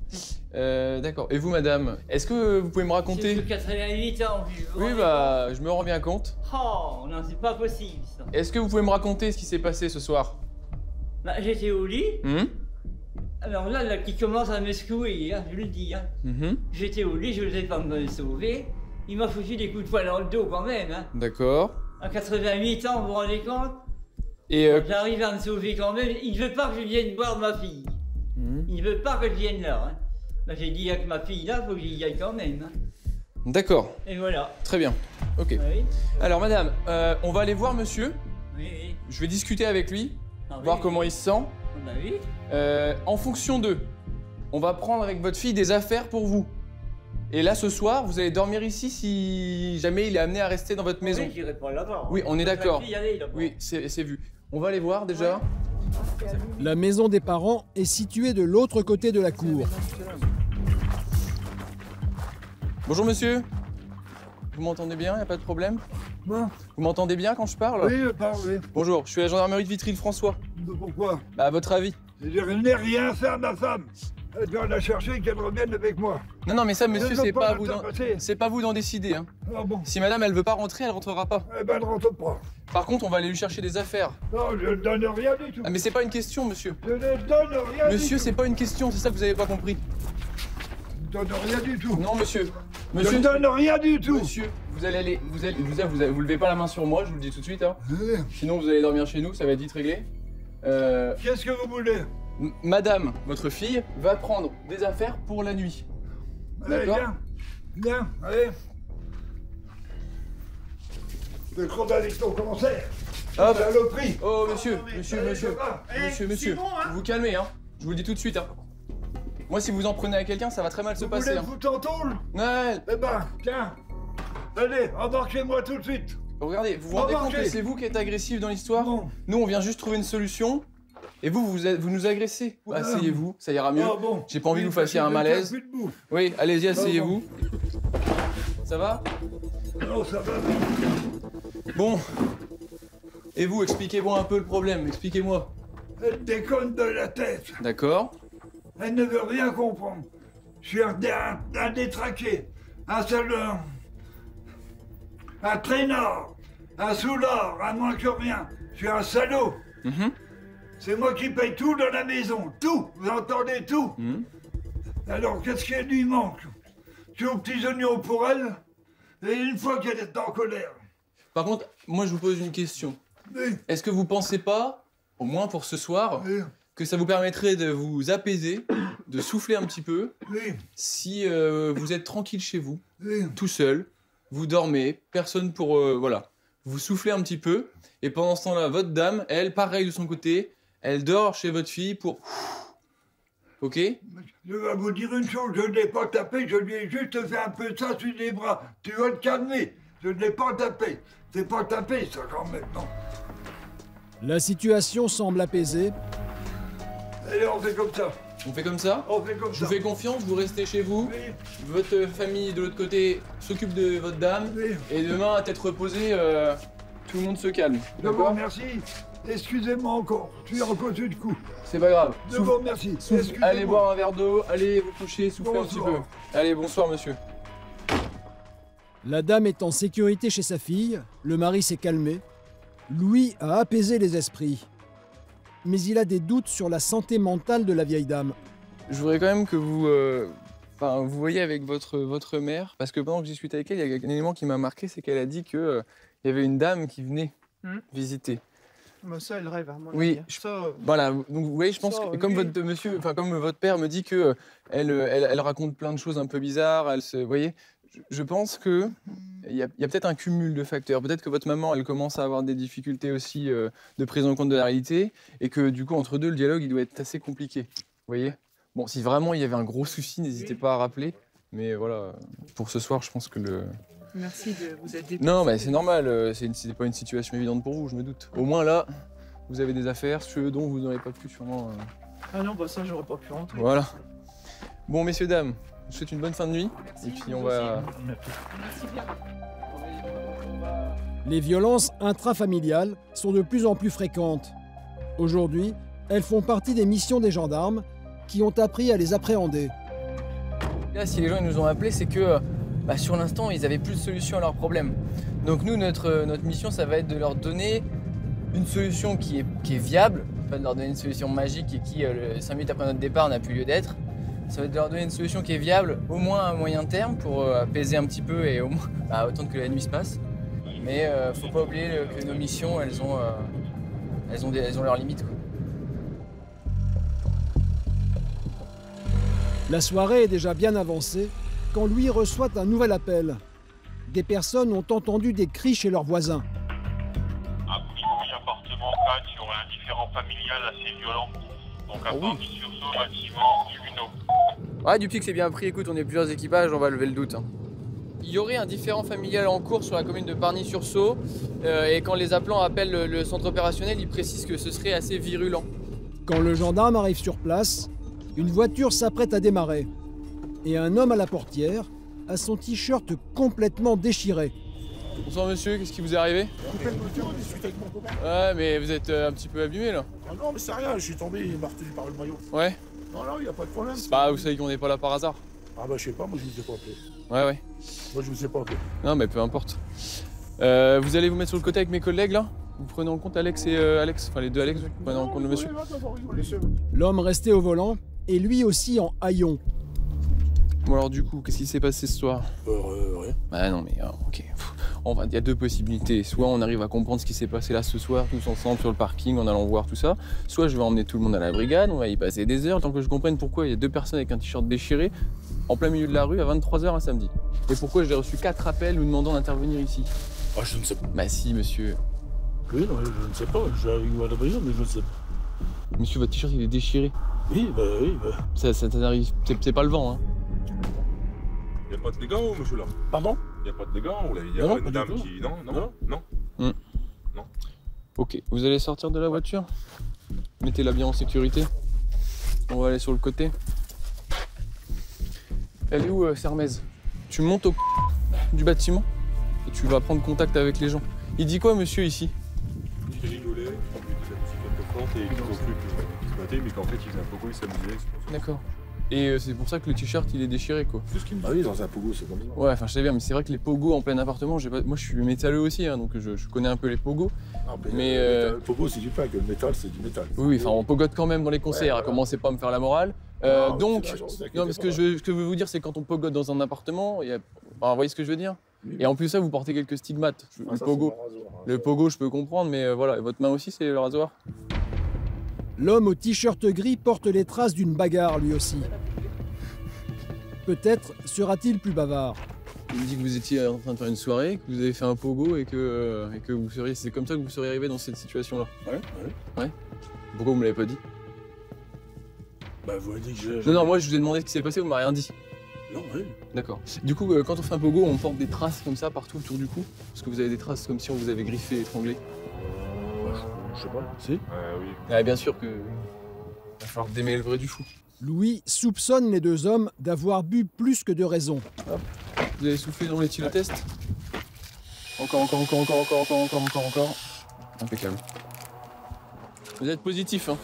D'accord. Et vous madame, est-ce que vous pouvez me raconter? J'ai 88 ans. Oui, bah, je me rends bien compte. Oh, non, c'est pas possible, ça. Est-ce que vous pouvez me raconter ce qui s'est passé ce soir? Bah, j'étais au lit. Hum? Alors là, qui commence à me secouer, hein, je le dis. Hein. J'étais au lit, je ne sais pas me sauver. Il m'a foutu des coups de poing dans le dos quand même. Hein. D'accord. À 88 ans, vous vous rendez compte? Et J'arrive à me sauver quand même. Il ne veut pas que je vienne voir ma fille. Il ne veut pas que je vienne là. Hein. Bah, j'ai dit avec ma fille là, il faut que j'y aille quand même. Hein. D'accord. Et voilà. Très bien. Ok. Oui. Alors madame, on va aller voir monsieur. Oui, oui. Je vais discuter avec lui, Ah, voir oui, comment il se sent. Bah oui. En fonction d'eux, on va prendre avec votre fille des affaires pour vous. Et là, ce soir, vous allez dormir ici si jamais il est amené à rester dans votre maison. Oui, j'irai pas là-bas. Oui, on est Ma d'accord. fille, allez, là-bas. Oui, c'est vu. On va aller voir déjà. La maison des parents est située de l'autre côté de la cour. Bonjour monsieur. Vous m'entendez bien, il n'y a pas de problème? Bon. Vous m'entendez bien quand je parle? Oui, je parle, oui. Bonjour, je suis à la gendarmerie de Vitry-le-François. Pourquoi? Bah, à votre avis? Je n'ai rien fait à ma femme. Elle doit la chercher et qu'elle revienne avec moi. Non, non, mais ça, monsieur, Je c'est veux pas, la vous faire passer. c'est pas vous d'en décider. Hein. Ah bon? Si madame, elle veut pas rentrer, elle rentrera pas. Eh ben, elle rentre pas. Par contre, on va aller lui chercher des affaires. Non, je ne donne rien du tout. Ah, mais c'est pas une question, monsieur. Je ne donne rien Monsieur, du c'est pas une question, c'est ça que vous avez pas compris. Je ne donne rien du tout. Non, monsieur. Je ne donne rien du tout. Monsieur, vous allez aller. Vous levez pas la main sur moi, je vous le dis tout de suite. Hein. Sinon, vous allez dormir chez nous, ça va être vite réglé. Qu'est-ce que vous voulez? Madame, votre fille, va prendre des affaires pour la nuit. Allez, D'accord? viens, allez. Le condamnation ont commencé. Ah bah. Saloperie. Oh, monsieur, monsieur, Allez, monsieur. ça va. Monsieur. c'est bon, hein. Vous vous calmez, hein. Je vous le dis tout de suite, hein. Moi, si vous en prenez à quelqu'un, ça va très mal se Vous passer. voulez Hein. foutre en tôle? Ouais. Eh ben, tiens. Allez, embarquez-moi tout de suite. Regardez, vous vous rendez compte que c'est vous qui êtes agressif dans l'histoire? Nous, on vient juste trouver une solution. Et vous nous agressez. Asseyez-vous, ça ira mieux. Ah bon. J'ai pas envie que vous fassiez un malaise. Oui, allez-y, asseyez-vous. Ça va? Non, ça va. Bon. Et vous, expliquez-moi un peu le problème, expliquez-moi. Elle déconne de la tête. D'accord. Elle ne veut rien comprendre. Je suis un détraqué, un salon, un traînard, un soulard, un moins que rien. Je suis un salaud. C'est moi qui paye tout dans la maison, tout. Vous entendez tout? Alors qu'est-ce qu'elle lui manque? Je suis aux petits oignons pour elle, et une fois qu'elle est en colère. Par contre, moi je vous pose une question. Oui. Est-ce que vous pensez pas, au moins pour ce soir, que ça vous permettrait de vous apaiser, de souffler un petit peu. Oui. Si vous êtes tranquille chez vous, Oui. tout seul, vous dormez, personne pour... voilà. Vous soufflez un petit peu, et pendant ce temps-là, votre dame, elle, pareil de son côté, elle dort chez votre fille pour... Ok? Je vais vous dire une chose, je ne l'ai pas tapé, je lui ai juste fait un peu ça sur les bras. Tu vas te calmer, je ne l'ai pas tapé. C'est pas tapé ça quand même, non. La situation semble apaisée. Allez, on fait comme ça. On fait comme ça? On fait comme Je ça. vous fais confiance, vous restez chez vous. Oui. Votre famille de l'autre côté s'occupe de votre dame. Oui. Et demain, à tête reposée, tout le monde se calme. Je vous remercie. Excusez-moi encore, je suis encore sur le coup. C'est pas grave. Je vous remercie. Allez boire un verre d'eau, allez vous coucher, soufflez un petit peu. Allez, bonsoir monsieur. La dame est en sécurité chez sa fille, le mari s'est calmé. Louis a apaisé les esprits. Mais il a des doutes sur la santé mentale de la vieille dame. Je voudrais quand même que vous, vous voyez avec votre mère, parce que pendant que je discute avec elle, il y a un élément qui m'a marqué, c'est qu'elle a dit qu'il y avait une dame qui venait visiter. Bah ça, elle rêve, hein, moi. Oui, Ça, voilà. Donc vous voyez, je pense ça, que comme oui. votre monsieur, comme votre père me dit que elle raconte plein de choses un peu bizarres. Vous voyez, je pense que il y a peut-être un cumul de facteurs. Peut-être que votre maman, elle commence à avoir des difficultés aussi de prise en compte de la réalité, et que du coup entre deux, le dialogue, il doit être assez compliqué. Vous voyez. Bon, si vraiment il y avait un gros souci, n'hésitez pas à rappeler. Mais voilà, pour ce soir, je pense que le... Merci de vous être déplacé. Non, mais c'est normal, c'est pas une situation évidente pour vous, je me doute. Au moins là, vous avez des affaires, ceux dont vous n'aurez pas pu sûrement... Ah non, bah ça, j'aurais pas pu rentrer. Voilà. Bon, messieurs, dames, je vous souhaite une bonne fin de nuit. Merci, et puis on vous va... Merci bien. Les violences intrafamiliales sont de plus en plus fréquentes. Aujourd'hui, elles font partie des missions des gendarmes qui ont appris à les appréhender. Là, si les gens ils nous ont appelés, c'est que sur l'instant, ils n'avaient plus de solution à leurs problèmes. Donc nous, notre mission, ça va être de leur donner une solution qui est viable, pas de leur donner une solution magique et qui, 5 minutes après notre départ, n'a plus lieu d'être. Ça va être de leur donner une solution qui est viable, au moins à moyen terme, pour apaiser un petit peu et au moins autant que la nuit se passe. Mais faut pas oublier que nos missions, elles ont leurs limites, quoi. La soirée est déjà bien avancée quand Louis reçoit un nouvel appel. Des personnes ont entendu des cris chez leurs voisins. A priori, appartement 4, il y aurait un différend familial assez violent. Donc à Paris-sur-Saône, bâtiment Huguenot. Ouais, depuis que c'est bien pris, écoute, on est plusieurs équipages, on va lever le doute. Hein. Il y aurait un différend familial en cours sur la commune de Pargny-sur-Saône, et quand les appelants appellent le centre opérationnel, ils précisent que ce serait assez virulent. Quand le gendarme arrive sur place, une voiture s'apprête à démarrer. Et un homme à la portière a son t-shirt complètement déchiré. Bonsoir monsieur, qu'est-ce qui vous est arrivé? Coupé le moteur, on discute avec mon copain. Ouais, mais vous êtes un petit peu abîmé là. Ah non, mais c'est rien, je suis tombé, il m'a retenu par le maillot. Ouais. Non, non, il n'y a pas de problème. Bah, vous savez qu'on n'est pas là par hasard. Ah bah, je sais pas, moi je vous ai pas appelé. Ouais. Moi je vous ai pas appelé. Non, mais peu importe. Vous allez vous mettre sur le côté avec mes collègues là? Vous prenez en compte Alex et Alex, enfin les deux Alex, vous prenez en compte le monsieur. L'homme resté au volant et lui aussi en haillons. Bon alors du coup, qu'est-ce qui s'est passé ce soir? Rien. Ah non mais ok. Il y a deux possibilités. Soit on arrive à comprendre ce qui s'est passé là ce soir, tous ensemble sur le parking, en allant voir tout ça. Soit je vais emmener tout le monde à la brigade, on va y passer des heures, tant que je comprenne pourquoi il y a deux personnes avec un t-shirt déchiré en plein milieu de la rue à 23h un samedi. Et pourquoi j'ai reçu 4 appels nous demandant d'intervenir ici. Ah, je ne sais pas. Bah si monsieur. Oui, non, je ne sais pas, j'arrive à la brigade, mais je ne sais pas. Monsieur, votre t-shirt il est déchiré. Oui. Ça t'arrive, c'est pas le vent hein. Il n'y a pas de dégâts, monsieur là? Pardon? Il n'y a pas de dégâts, ou là, il y a Non, une pas dame du tout. qui... Non. Non. Ok, vous allez sortir de la voiture. Mettez-la bien en sécurité. On va aller sur le côté. Elle est où, Sermez? Tu montes au du bâtiment et tu vas prendre contact avec les gens. Il dit quoi, monsieur, ici? Il rigolait, il était la musique un peu forte et ils ont cru qu'il se battait, mais qu'en fait, il faisait un pogo, il s'amusait. D'accord. Et c'est pour ça que le t-shirt il est déchiré quoi. C'est ce qu'il me dit. Ah oui, dans un pogo, c'est comme ça. Ouais, enfin je sais bien, mais c'est vrai que les pogos en plein appartement, moi je suis métalleux aussi, hein, donc je connais un peu les pogos. Mais Le pogo, c'est du pain, que le métal, c'est du métal. Oui, enfin on pogote quand même dans les concerts, voilà. Commencez pas à me faire la morale. Non, Donc, c'est non, mais ce que je veux vous dire, c'est quand on pogote dans un appartement, vous voyez ce que je veux dire? Et en plus ça, vous portez quelques stigmates. Le pogo, je peux comprendre, mais voilà, et votre main aussi, c'est le rasoir? L'homme au t-shirt gris porte les traces d'une bagarre lui aussi. Peut-être sera-t-il plus bavard. Il me dit que vous étiez en train de faire une soirée, que vous avez fait un pogo et que vous seriez. C'est comme ça que vous seriez arrivé dans cette situation-là. Ouais. Pourquoi vous me l'avez pas dit? Bah, vous avez dit que je. Non, moi je vous ai demandé ce qui s'est passé, vous m'avez rien dit. Non, oui. D'accord. Du coup, quand on fait un pogo, on porte des traces comme ça partout autour du cou? Parce que vous avez des traces comme si on vous avait griffé, étranglé? Je sais pas. Si? Oui. Ah, bien sûr que. Il va falloir démêler le vrai du fou. Louis soupçonne les deux hommes d'avoir bu plus que de raison. Hop. Vous avez soufflé dans l'éthylotest? Encore. Impeccable. Vous êtes positif, hein?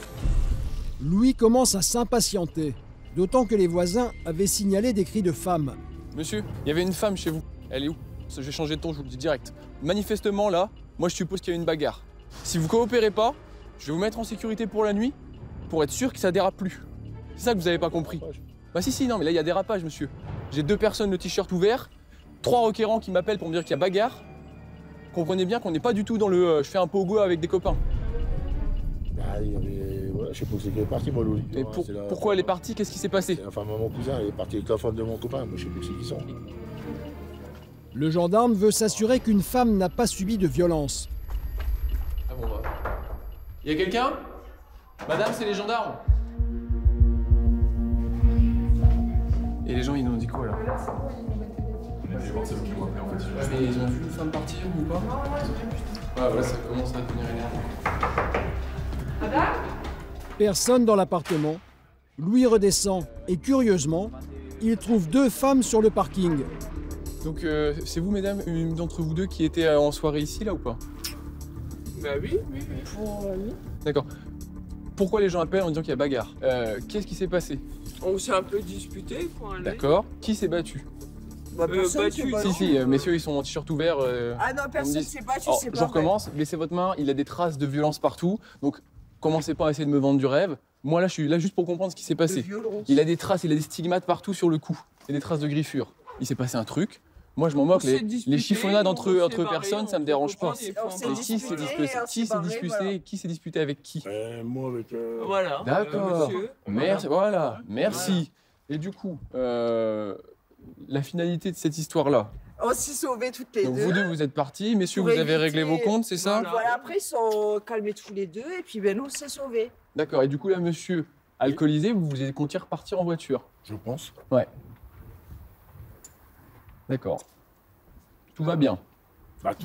Louis commence à s'impatienter, d'autant que les voisins avaient signalé des cris de femmes. Monsieur, il y avait une femme chez vous. Elle est où? Parce que j'ai changé de ton, je vous le dis direct. Manifestement, là, moi je suppose qu'il y a eu une bagarre. Si vous coopérez pas, je vais vous mettre en sécurité pour la nuit, pour être sûr que ça dérape plus. C'est ça que vous avez pas compris. Bah si, non, mais là il y a dérapage, monsieur. J'ai 2 personnes le t-shirt ouvert, 3 requérants qui m'appellent pour me dire qu'il y a bagarre. Comprenez bien qu'on n'est pas du tout dans le je fais un pogo avec des copains. Ah, voilà, je sais pas où c'est qu'elle est partie, moi, Louis. Et pourquoi elle est partie? Qu'est-ce qui s'est passé? Enfin, mon cousin, elle est partie avec la femme de mon copain, moi je sais plus c'est qui sont. Le gendarme veut s'assurer qu'une femme n'a pas subi de violence. Ah bon, bah. Y a quelqu'un? Madame, c'est les gendarmes. Et les gens, ils nous ont dit quoi là? On a été voir, c'est vous qui m'ont appelé en fait. Ouais, mais ils ont vu une femme partir ou pas? Ah voilà, ça commence à devenir énervant. Madame? Personne dans l'appartement. Louis redescend et curieusement, il trouve 2 femmes sur le parking. Donc c'est vous, mesdames, une d'entre vous deux qui était en soirée ici là ou pas? Bah oui. D'accord. Pourquoi les gens appellent en disant qu'il y a bagarre? Qu'est-ce qui s'est passé? On s'est un peu disputé pour aller. D'accord. Qui s'est battu? Bah, personne s'est battu. Si, messieurs, ils sont en t-shirt ouvert. Ah non, personne s'est battu, c'est pas Je recommence, laissez votre main, il a des traces de violence partout, donc commencez pas à essayer de me vendre du rêve. Moi là, je suis là juste pour comprendre ce qui s'est passé. Il a des traces, il a des stigmates partout sur le cou, et des traces de griffures. Il s'est passé un truc. Moi, je m'en moque, les chiffonnades entre personnes, ça me dérange pas. Mais qui s'est disputé avec qui? Moi avec... Voilà. D'accord. Merci, voilà, merci. Et du coup, la finalité de cette histoire-là? On s'est sauvés toutes les Donc deux. vous deux, vous êtes partis, messieurs, vous avez réglé vos comptes, c'est ça? Voilà, après ils sont calmés tous les deux, et puis ben nous, on s'est sauvés. D'accord, et du coup là, monsieur, alcoolisé, vous comptiez repartir en voiture? Je pense. Ouais. D'accord. Tout va bien.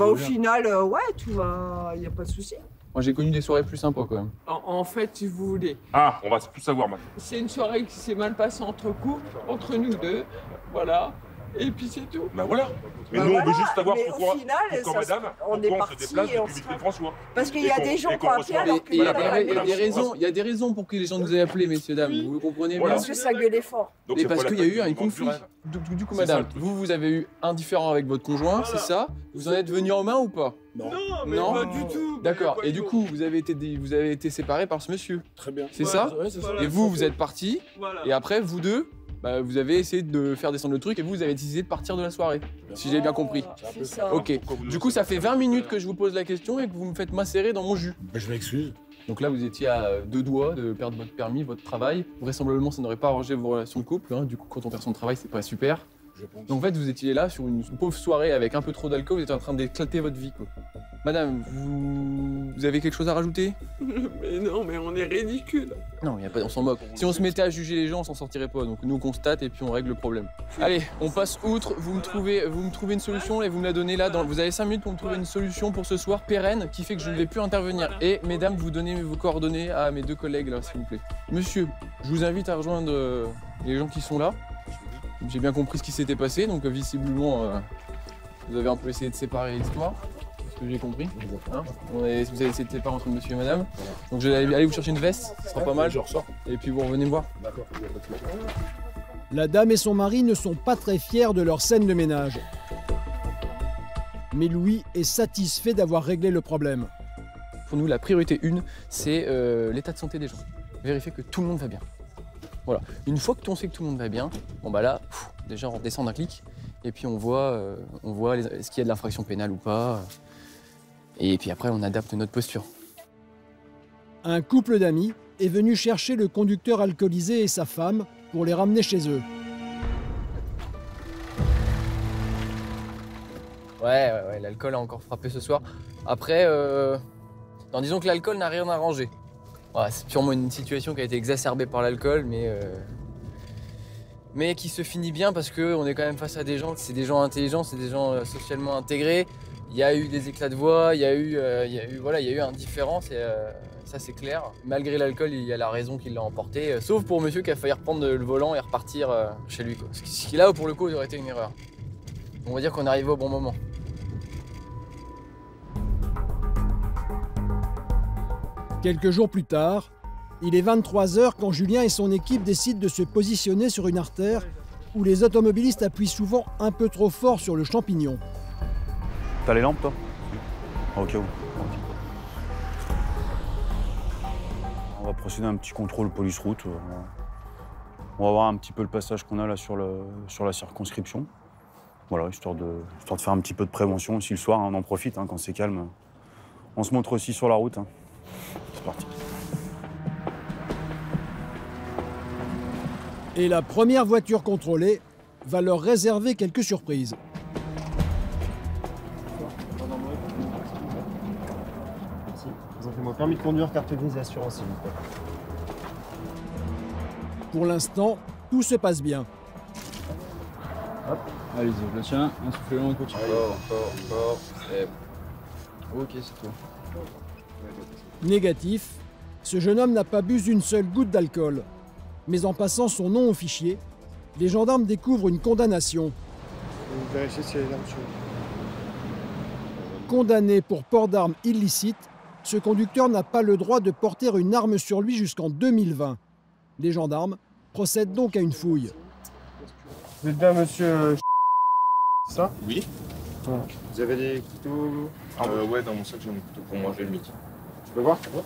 Au final, ouais, tout va, y a pas de souci. Moi j'ai connu des soirées plus sympas quand même. En fait, si vous voulez, Ah, on va tout savoir maintenant. c'est une soirée qui s'est mal passée entre couples, entre nous deux, voilà. Et puis c'est tout. Bah voilà. Mais Bah nous, on voilà, veut juste savoir mais pourquoi, au final, pourquoi ça, madame, on est pourquoi on se parti déplace et on depuis se Villefranche. Parce qu'il y a des gens qui ont appelé alors qu'il Il y y a a pas des raisons, il y a des raisons pour que les gens nous aient appelés, messieurs, dames. Vous le comprenez bien? Parce que ça gueulait fort. Et parce qu'il y a eu un conflit. Du coup, madame, vous avez eu un différend avec votre conjoint, c'est ça? Vous en êtes venu en main ou pas? Non, mais pas du tout. D'accord. Et du coup, vous avez été séparés par ce monsieur. Très bien. C'est ça? Ouais, c'est ça. Et vous êtes partis. Voilà. Et après, vous deux, bah, vous avez essayé de faire descendre le truc et vous avez décidé de partir de la soirée. Si j'ai bien compris. C'est ça. Ok. Du coup, ça fait 20 minutes que je vous pose la question et que vous me faites macérer dans mon jus. Je m'excuse. Donc là, vous étiez à 2 doigts de perdre votre permis, votre travail. Vraisemblablement, ça n'aurait pas arrangé vos relations de couple. Hein. Du coup, quand on perd son travail, c'est pas super. Donc en fait, vous étiez là sur une pauvre soirée avec un peu trop d'alcool, vous étiez en train d'éclater votre vie, quoi. Madame, vous avez quelque chose à rajouter? Mais non, mais on est ridicule. Non, y a pas, on s'en moque. Si on se mettait à juger les gens, on s'en sortirait pas. Donc nous, on constate et puis on règle le problème. Allez, on passe outre. Vous me trouvez une solution et vous me la donnez là. Vous avez 5 minutes pour me trouver une solution pour ce soir pérenne qui fait que je ne vais plus intervenir. Et mesdames, vous donnez vos coordonnées à mes 2 collègues là, s'il vous plaît. Monsieur, je vous invite à rejoindre les gens qui sont là. J'ai bien compris ce qui s'était passé, donc visiblement, vous avez un peu essayé de séparer l'histoire, ce que j'ai compris. Hein, vous avez essayé de séparer entre monsieur et madame. Donc je vais aller vous chercher une veste, ce sera pas mal. Je ressors. Et puis vous revenez me voir. D'accord. La dame et son mari ne sont pas très fiers de leur scène de ménage. Mais Louis est satisfait d'avoir réglé le problème. Pour nous, la priorité 1, c'est l'état de santé des gens. Vérifier que tout le monde va bien. Voilà. Une fois que on sait que tout le monde va bien, bon bah là, déjà on redescend d'un clic et puis on voit est-ce qu'il y a de l'infraction pénale ou pas. Et puis après on adapte notre posture. Un couple d'amis est venu chercher le conducteur alcoolisé et sa femme pour les ramener chez eux. Ouais, l'alcool a encore frappé ce soir. Après, disons que l'alcool n'a rien arrangé. Ouais, c'est purement une situation qui a été exacerbée par l'alcool, mais qui se finit bien parce qu'on est quand même face à des gens, c'est des gens intelligents, c'est des gens socialement intégrés. Il y a eu des éclats de voix, il y a eu un différend, ça c'est clair. Malgré l'alcool, il y a la raison qui l'a emporté, sauf pour monsieur qui a failli reprendre le volant et repartir chez lui, quoi. Ce qui là, pour le coup, aurait été une erreur. On va dire qu'on est arrivé au bon moment. Quelques jours plus tard, il est 23 h quand Julien et son équipe décident de se positionner sur une artère où les automobilistes appuient souvent un peu trop fort sur le champignon. T'as les lampes, toi? Au cas où. On va procéder à un petit contrôle police-route. On va voir un petit peu le passage qu'on a là sur la circonscription. Voilà, histoire de faire un petit peu de prévention aussi le soir, hein, on en profite, hein, quand c'est calme. On se montre aussi sur la route. Hein. C'est parti. Et la première voiture contrôlée va leur réserver quelques surprises. Merci. Présentez-moi permis de conduire, carte grise et assurance, s'il vous plaît. Pour l'instant, tout se passe bien. Hop, allez-y, je le tiens, un souffle long, un coup de Encore. Ok, c'est tout. Négatif, ce jeune homme n'a pas bu une seule goutte d'alcool. Mais en passant son nom au fichier, les gendarmes découvrent une condamnation. Vous vérifiez si les armes sont... Condamné pour port d'armes illicite, ce conducteur n'a pas le droit de porter une arme sur lui jusqu'en 2020. Les gendarmes procèdent donc à une fouille. Vous êtes bien monsieur... C'est ça? Oui. Voilà. Vous avez des couteaux? Ouais, dans mon sac j'ai un couteau pour manger le midi. Je peux voir? Vous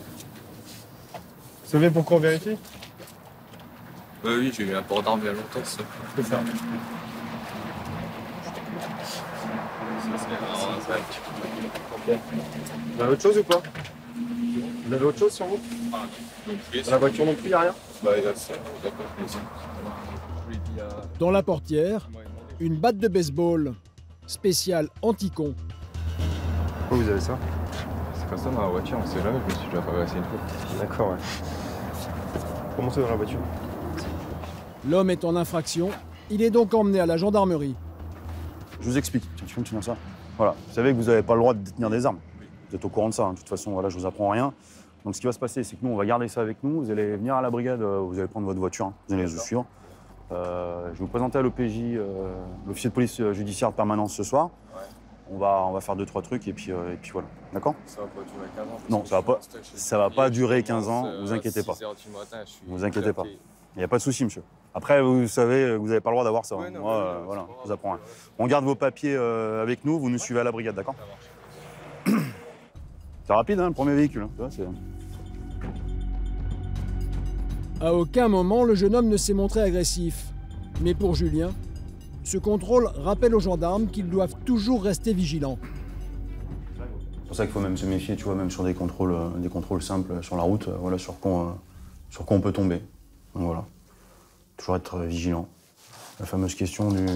savez pourquoi on vérifie? Oui, j'ai eu un port d'armes il y a longtemps, ça. Je peux faire. Ok. Vous avez autre chose ou pas? Vous avez autre chose sur vous? Dans la voiture non plus, il n'y a rien? Bah, il y a ça, d'accord. Dans la portière, une batte de baseball spéciale anti-con. Pourquoi vous avez ça? C'est comme ça dans la voiture, on sait jamais, je me suis déjà fait une fois. D'accord, ouais. Comment c'est dans la voiture? L'homme est en infraction, il est donc emmené à la gendarmerie. Je vous explique, tu peux me tenir ça? Voilà, vous savez que vous n'avez pas le droit de détenir des armes. Vous êtes au courant de ça, hein. De toute façon, voilà, je vous apprends rien. Donc ce qui va se passer, c'est que nous, on va garder ça avec nous. Vous allez venir à la brigade, vous allez prendre votre voiture, hein. Vous allez nous suivre. Je vais vous présenter à l'OPJ, l'officier de police judiciaire de permanence ce soir. Ouais. On va faire 2-3 trucs et puis voilà. D'accord? Ça va pas durer 15 ans. Non, ça va pas durer 15 ans, vous inquiétez pas. Vous inquiétez pas. Il n'y a pas de souci, monsieur. Après, vous savez, vous n'avez pas le droit d'avoir ça. Ouais, moi, voilà, je vous apprends rien. On garde vos papiers avec nous, vous nous suivez à la brigade, d'accord? C'est rapide, hein, le premier véhicule. Hein. À aucun moment, le jeune homme ne s'est montré agressif. Mais pour Julien, ce contrôle rappelle aux gendarmes qu'ils doivent toujours rester vigilants. C'est pour ça qu'il faut même se méfier, tu vois, même sur des contrôles simples sur la route, voilà, sur quoi on peut tomber. Donc voilà, toujours être vigilant. La fameuse question du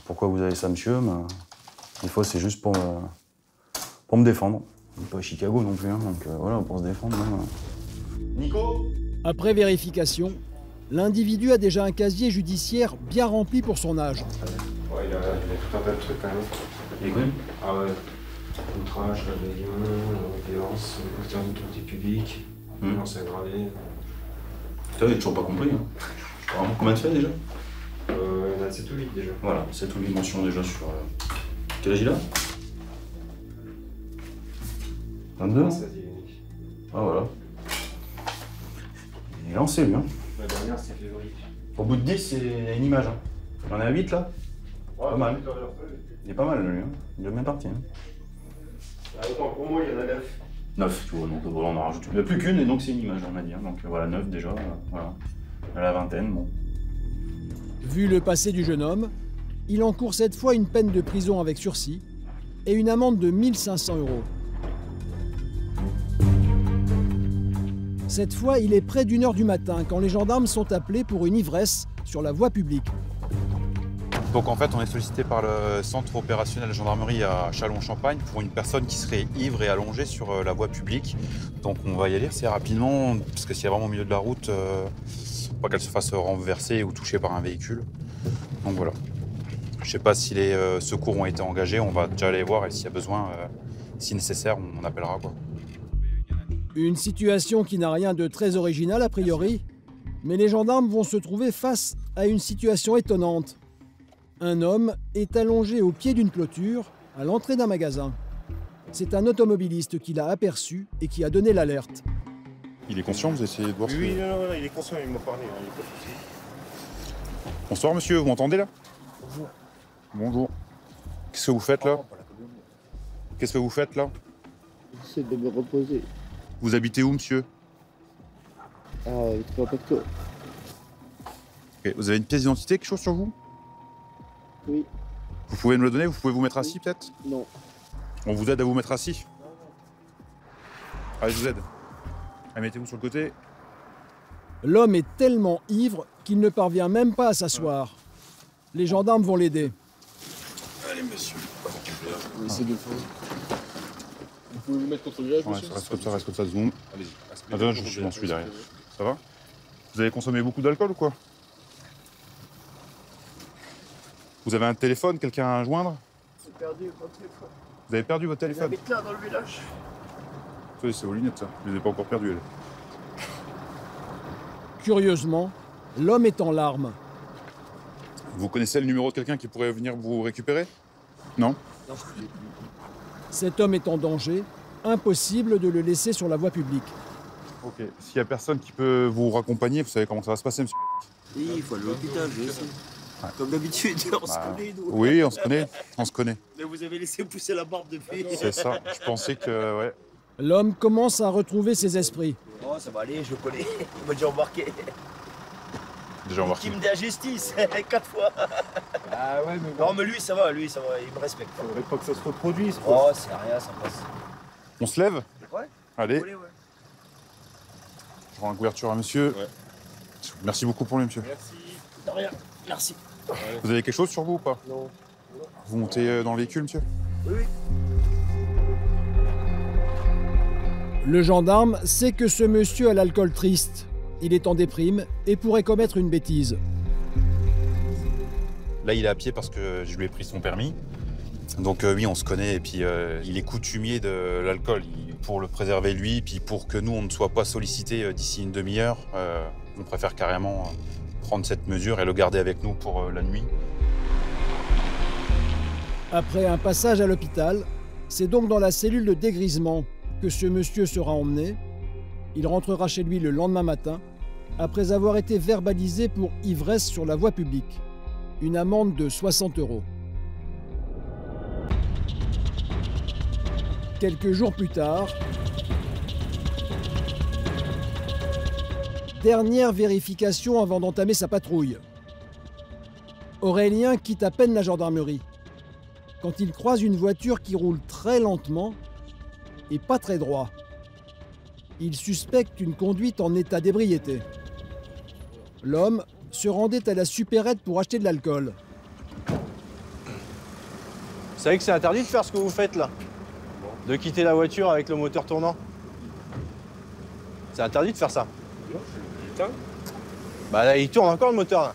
pourquoi vous avez ça, monsieur, ben, des fois c'est juste pour me défendre. On n'est pas à Chicago non plus, hein, donc voilà, pour se défendre. Hein. Nico ? Après vérification, l'individu a déjà un casier judiciaire bien rempli pour son âge. Ouais, il y a tout un tas de trucs quand même. Et quoi? Ah ouais. Outrage, rébellion, violence, caution d'autorité publique, violence aggravée. Putain, j'ai toujours pas compris. Hein. Vraiment, combien tu fais déjà? Il y en a 7 ou 8 déjà. Voilà, 7 ou 8 mentions déjà sur... Quel âge il a? 22 ans. Ah voilà. Il est lancé lui. Hein. La dernière c'est février. Au bout de 10, il y a une image. Hein. Il en a 8 là. Ouais, pas mal. Il est pas mal lui. Hein. Il est bien parti. Hein. Attends, pour moi il y en a 9. 9, tu vois, donc voilà, on en rajoute. Il n'y en a plus qu'une et donc c'est une image, on a dit. Hein. Donc voilà, 9 déjà. Voilà. À la vingtaine, bon. Vu le passé du jeune homme, il encourt cette fois une peine de prison avec sursis et une amende de 1 500 €. Cette fois, il est près d'1 h du matin quand les gendarmes sont appelés pour une ivresse sur la voie publique. Donc en fait, on est sollicité par le centre opérationnel gendarmerie à Châlons-Champagne pour une personne qui serait ivre et allongée sur la voie publique. Donc on va y aller assez rapidement, parce que s'il y a vraiment au milieu de la route, pas qu'elle se fasse renverser ou toucher par un véhicule. Donc voilà. Je ne sais pas si les secours ont été engagés, on va déjà aller voir et s'il y a besoin, si nécessaire, on appellera quoi. Une situation qui n'a rien de très original a priori, mais les gendarmes vont se trouver face à une situation étonnante. Un homme est allongé au pied d'une clôture à l'entrée d'un magasin. C'est un automobiliste qui l'a aperçu et qui a donné l'alerte. Il est conscient, vous essayez de voir Oui, non, il est conscient, il m'a parlé, il n'y a pas de souci. Bonsoir monsieur, vous m'entendez là? Bonjour. Bonjour. Qu'est-ce que vous faites là? Qu'est-ce que vous faites là? J'essaie de me reposer. Vous habitez où monsieur? Ah, 3 Pacto. Ok, vous avez une pièce d'identité, quelque chose sur vous? Oui. Vous pouvez me le donner? Vous pouvez vous mettre assis peut-être? Non. On vous aide à vous mettre assis? Allez, je vous aide. Allez, mettez-vous sur le côté. L'homme est tellement ivre qu'il ne parvient même pas à s'asseoir. Les gendarmes vont l'aider. Allez, monsieur. On essaie de faire. Vous pouvez vous mettre contre le grève, monsieur? Reste comme ça, 2 secondes. Allez-y. Attends, je m'en suis derrière. Ça va? Vous avez consommé beaucoup d'alcool ou quoi? Vous avez un téléphone, quelqu'un à joindre? J'ai perdu mon téléphone. Vous avez perdu votre téléphone? J'habite là dans le village. Oui, c'est aux lunettes ça. Je les ai pas encore perdues, elle. Curieusement, l'homme est en larmes. Vous connaissez le numéro de quelqu'un qui pourrait venir vous récupérer? Non? Non. Cet homme est en danger, impossible de le laisser sur la voie publique. Ok. S'il y a personne qui peut vous raccompagner, vous savez comment ça va se passer, monsieur? Oui, il faut aller à l'hôpital, je sais. Ouais. Comme d'habitude, on se connaît, nous. Oui, on se connaît. On se connaît. Mais vous avez laissé pousser la barbe depuis. C'est ça. Je pensais que, ouais. L'homme commence à retrouver ses esprits. Oh, ça va aller, je le connais. Il m'a déjà embarqué. Déjà embarqué. Qui me dit à justice, 4 fois. Ah ouais, mais bon. Non, mais lui, ça va, il me respecte. Faudrait pas que ça se reproduise. Oh, c'est rien, ça passe. On se lève? Ouais. Allez. Ouais. Je rends la couverture à monsieur. Ouais. Merci beaucoup pour lui, monsieur. Merci. De rien, merci. Vous avez quelque chose sur vous ou pas? Non. Vous montez dans le véhicule, monsieur? Oui. Le gendarme sait que ce monsieur a l'alcool triste. Il est en déprime et pourrait commettre une bêtise. Là, il est à pied parce que je lui ai pris son permis. Donc oui, on se connaît et puis il est coutumier de l'alcool. Pour le préserver lui, puis pour que nous, on ne soit pas sollicités d'ici une demi-heure, on préfère carrément prendre cette mesure et le garder avec nous pour la nuit. Après un passage à l'hôpital, c'est donc dans la cellule de dégrisement que ce monsieur sera emmené. Il rentrera chez lui le lendemain matin, après avoir été verbalisé pour ivresse sur la voie publique. Une amende de 60 €. Quelques jours plus tard, dernière vérification avant d'entamer sa patrouille. Aurélien quitte à peine la gendarmerie quand il croise une voiture qui roule très lentement et pas très droit. Il suspecte une conduite en état d'ébriété. L'homme se rendait à la supérette pour acheter de l'alcool. Vous savez que c'est interdit de faire ce que vous faites là? De quitter la voiture avec le moteur tournant? C'est interdit de faire ça? Bah là, il tourne encore le moteur là.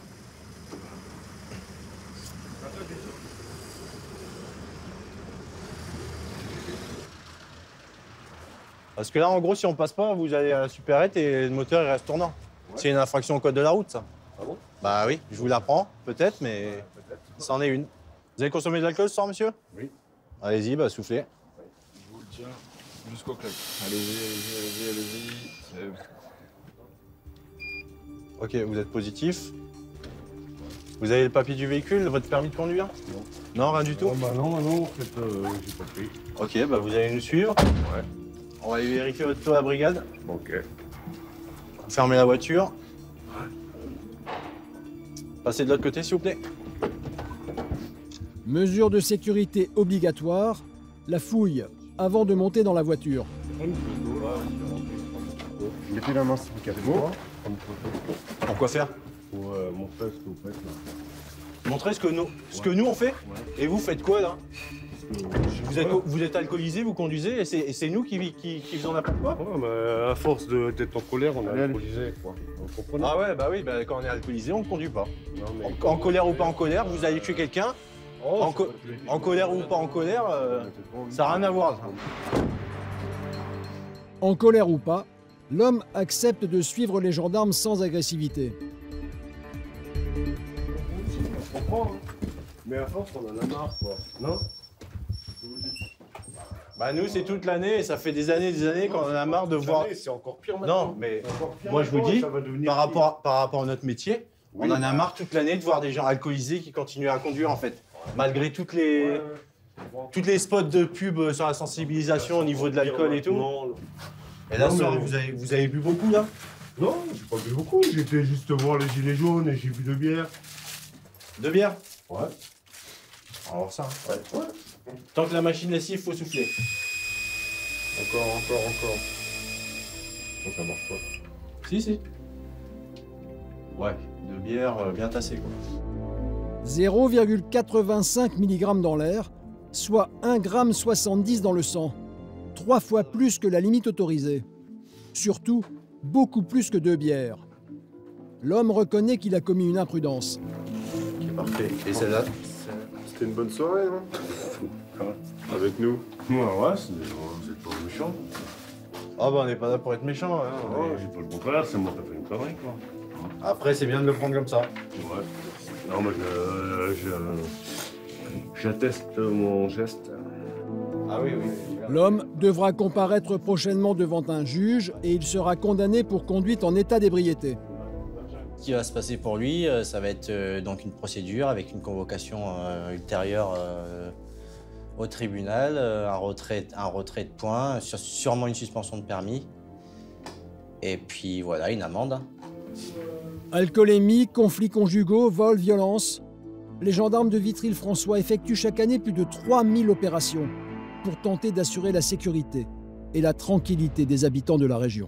Parce que là, en gros, si on passe pas, vous allez à la supérette et le moteur il reste tournant. Ouais. C'est une infraction au code de la route, ça. Ah bon? Bah oui, je vous l'apprends, peut-être, mais c'en est une. Vous avez consommé de l'alcool ce soir, monsieur? Oui. Allez-y, bah soufflez. Je vous le tiens jusqu'au claque. Allez-y. Ok, vous êtes positif. Vous avez le papier du véhicule, votre permis de conduire? Non. Non, rien du tout? Oh, bah non, en fait, j'ai pas pris. Ok, bah vous allez nous suivre. Ouais. On va aller vérifier votre taux à la brigade. Ok. Fermez la voiture. Passez de l'autre côté, s'il vous plaît. Mesure de sécurité obligatoire, la fouille avant de monter dans la voiture. Mettez la main sur le capot. Pour quoi faire? Pour montrer ce que vous faites là. Montrer ce que nous on fait? Et vous faites quoi là? Vous êtes alcoolisé, vous conduisez, et c'est nous qui faisons n'importe quoi? Ouais, mais à force d'être en colère, on est alcoolisé, quoi. Vous comprenez? Ah ouais, bah oui, bah quand on est alcoolisé, on ne conduit pas. Non, mais... en colère ou pas en colère, vous allez tuer quelqu'un. En colère ou pas en colère, ça n'a rien à voir. En colère ou pas, l'homme accepte de suivre les gendarmes sans agressivité. Je comprends, hein. Mais à force, on en a marre, quoi. Non? Bah nous, c'est toute l'année, et ça fait des années qu'on en a marre de voir... C'est encore pire maintenant. Non, mais moi je vous dis, par rapport à notre métier, on en a marre toute l'année de voir des gens alcoolisés qui continuent à conduire, en fait. Malgré toutes les spots de pub sur la sensibilisation au niveau de l'alcool et tout. Non. Et là, Non, vous avez bu beaucoup, là? Non, j'ai pas bu beaucoup. J'étais juste voir les gilets jaunes et j'ai bu 2 bières. 2 bières? Ouais. Alors ça, ouais. Tant que la machine lessive, faut souffler. Encore. Non, ça marche pas. Si. Ouais, 2 bières bien tassées, quoi. 0,85 mg dans l'air, soit 1,70 g dans le sang. 3 fois plus que la limite autorisée. Surtout, beaucoup plus que 2 bières. L'homme reconnaît qu'il a commis une imprudence. Ok, parfait. Et celle-là? C'était une bonne soirée, non? Avec nous? Ouais, vous êtes pas méchants. Ah bah on n'est pas là pour être méchants, hein. Ouais, j'ai pas le contraire, c'est moi qui ai fait une connerie, quoi. Après, c'est bien de le prendre comme ça. Ouais. Non, mais j'atteste mon geste. Ah oui. L'homme devra comparaître prochainement devant un juge et il sera condamné pour conduite en état d'ébriété. Ce qui va se passer pour lui, ça va être donc une procédure avec une convocation ultérieure au tribunal, un retrait de points, sûrement une suspension de permis. Et puis voilà, une amende. Alcoolémie, conflits conjugaux, vols, violences. Les gendarmes de Vitry-le-François effectuent chaque année plus de 3000 opérations pour tenter d'assurer la sécurité et la tranquillité des habitants de la région.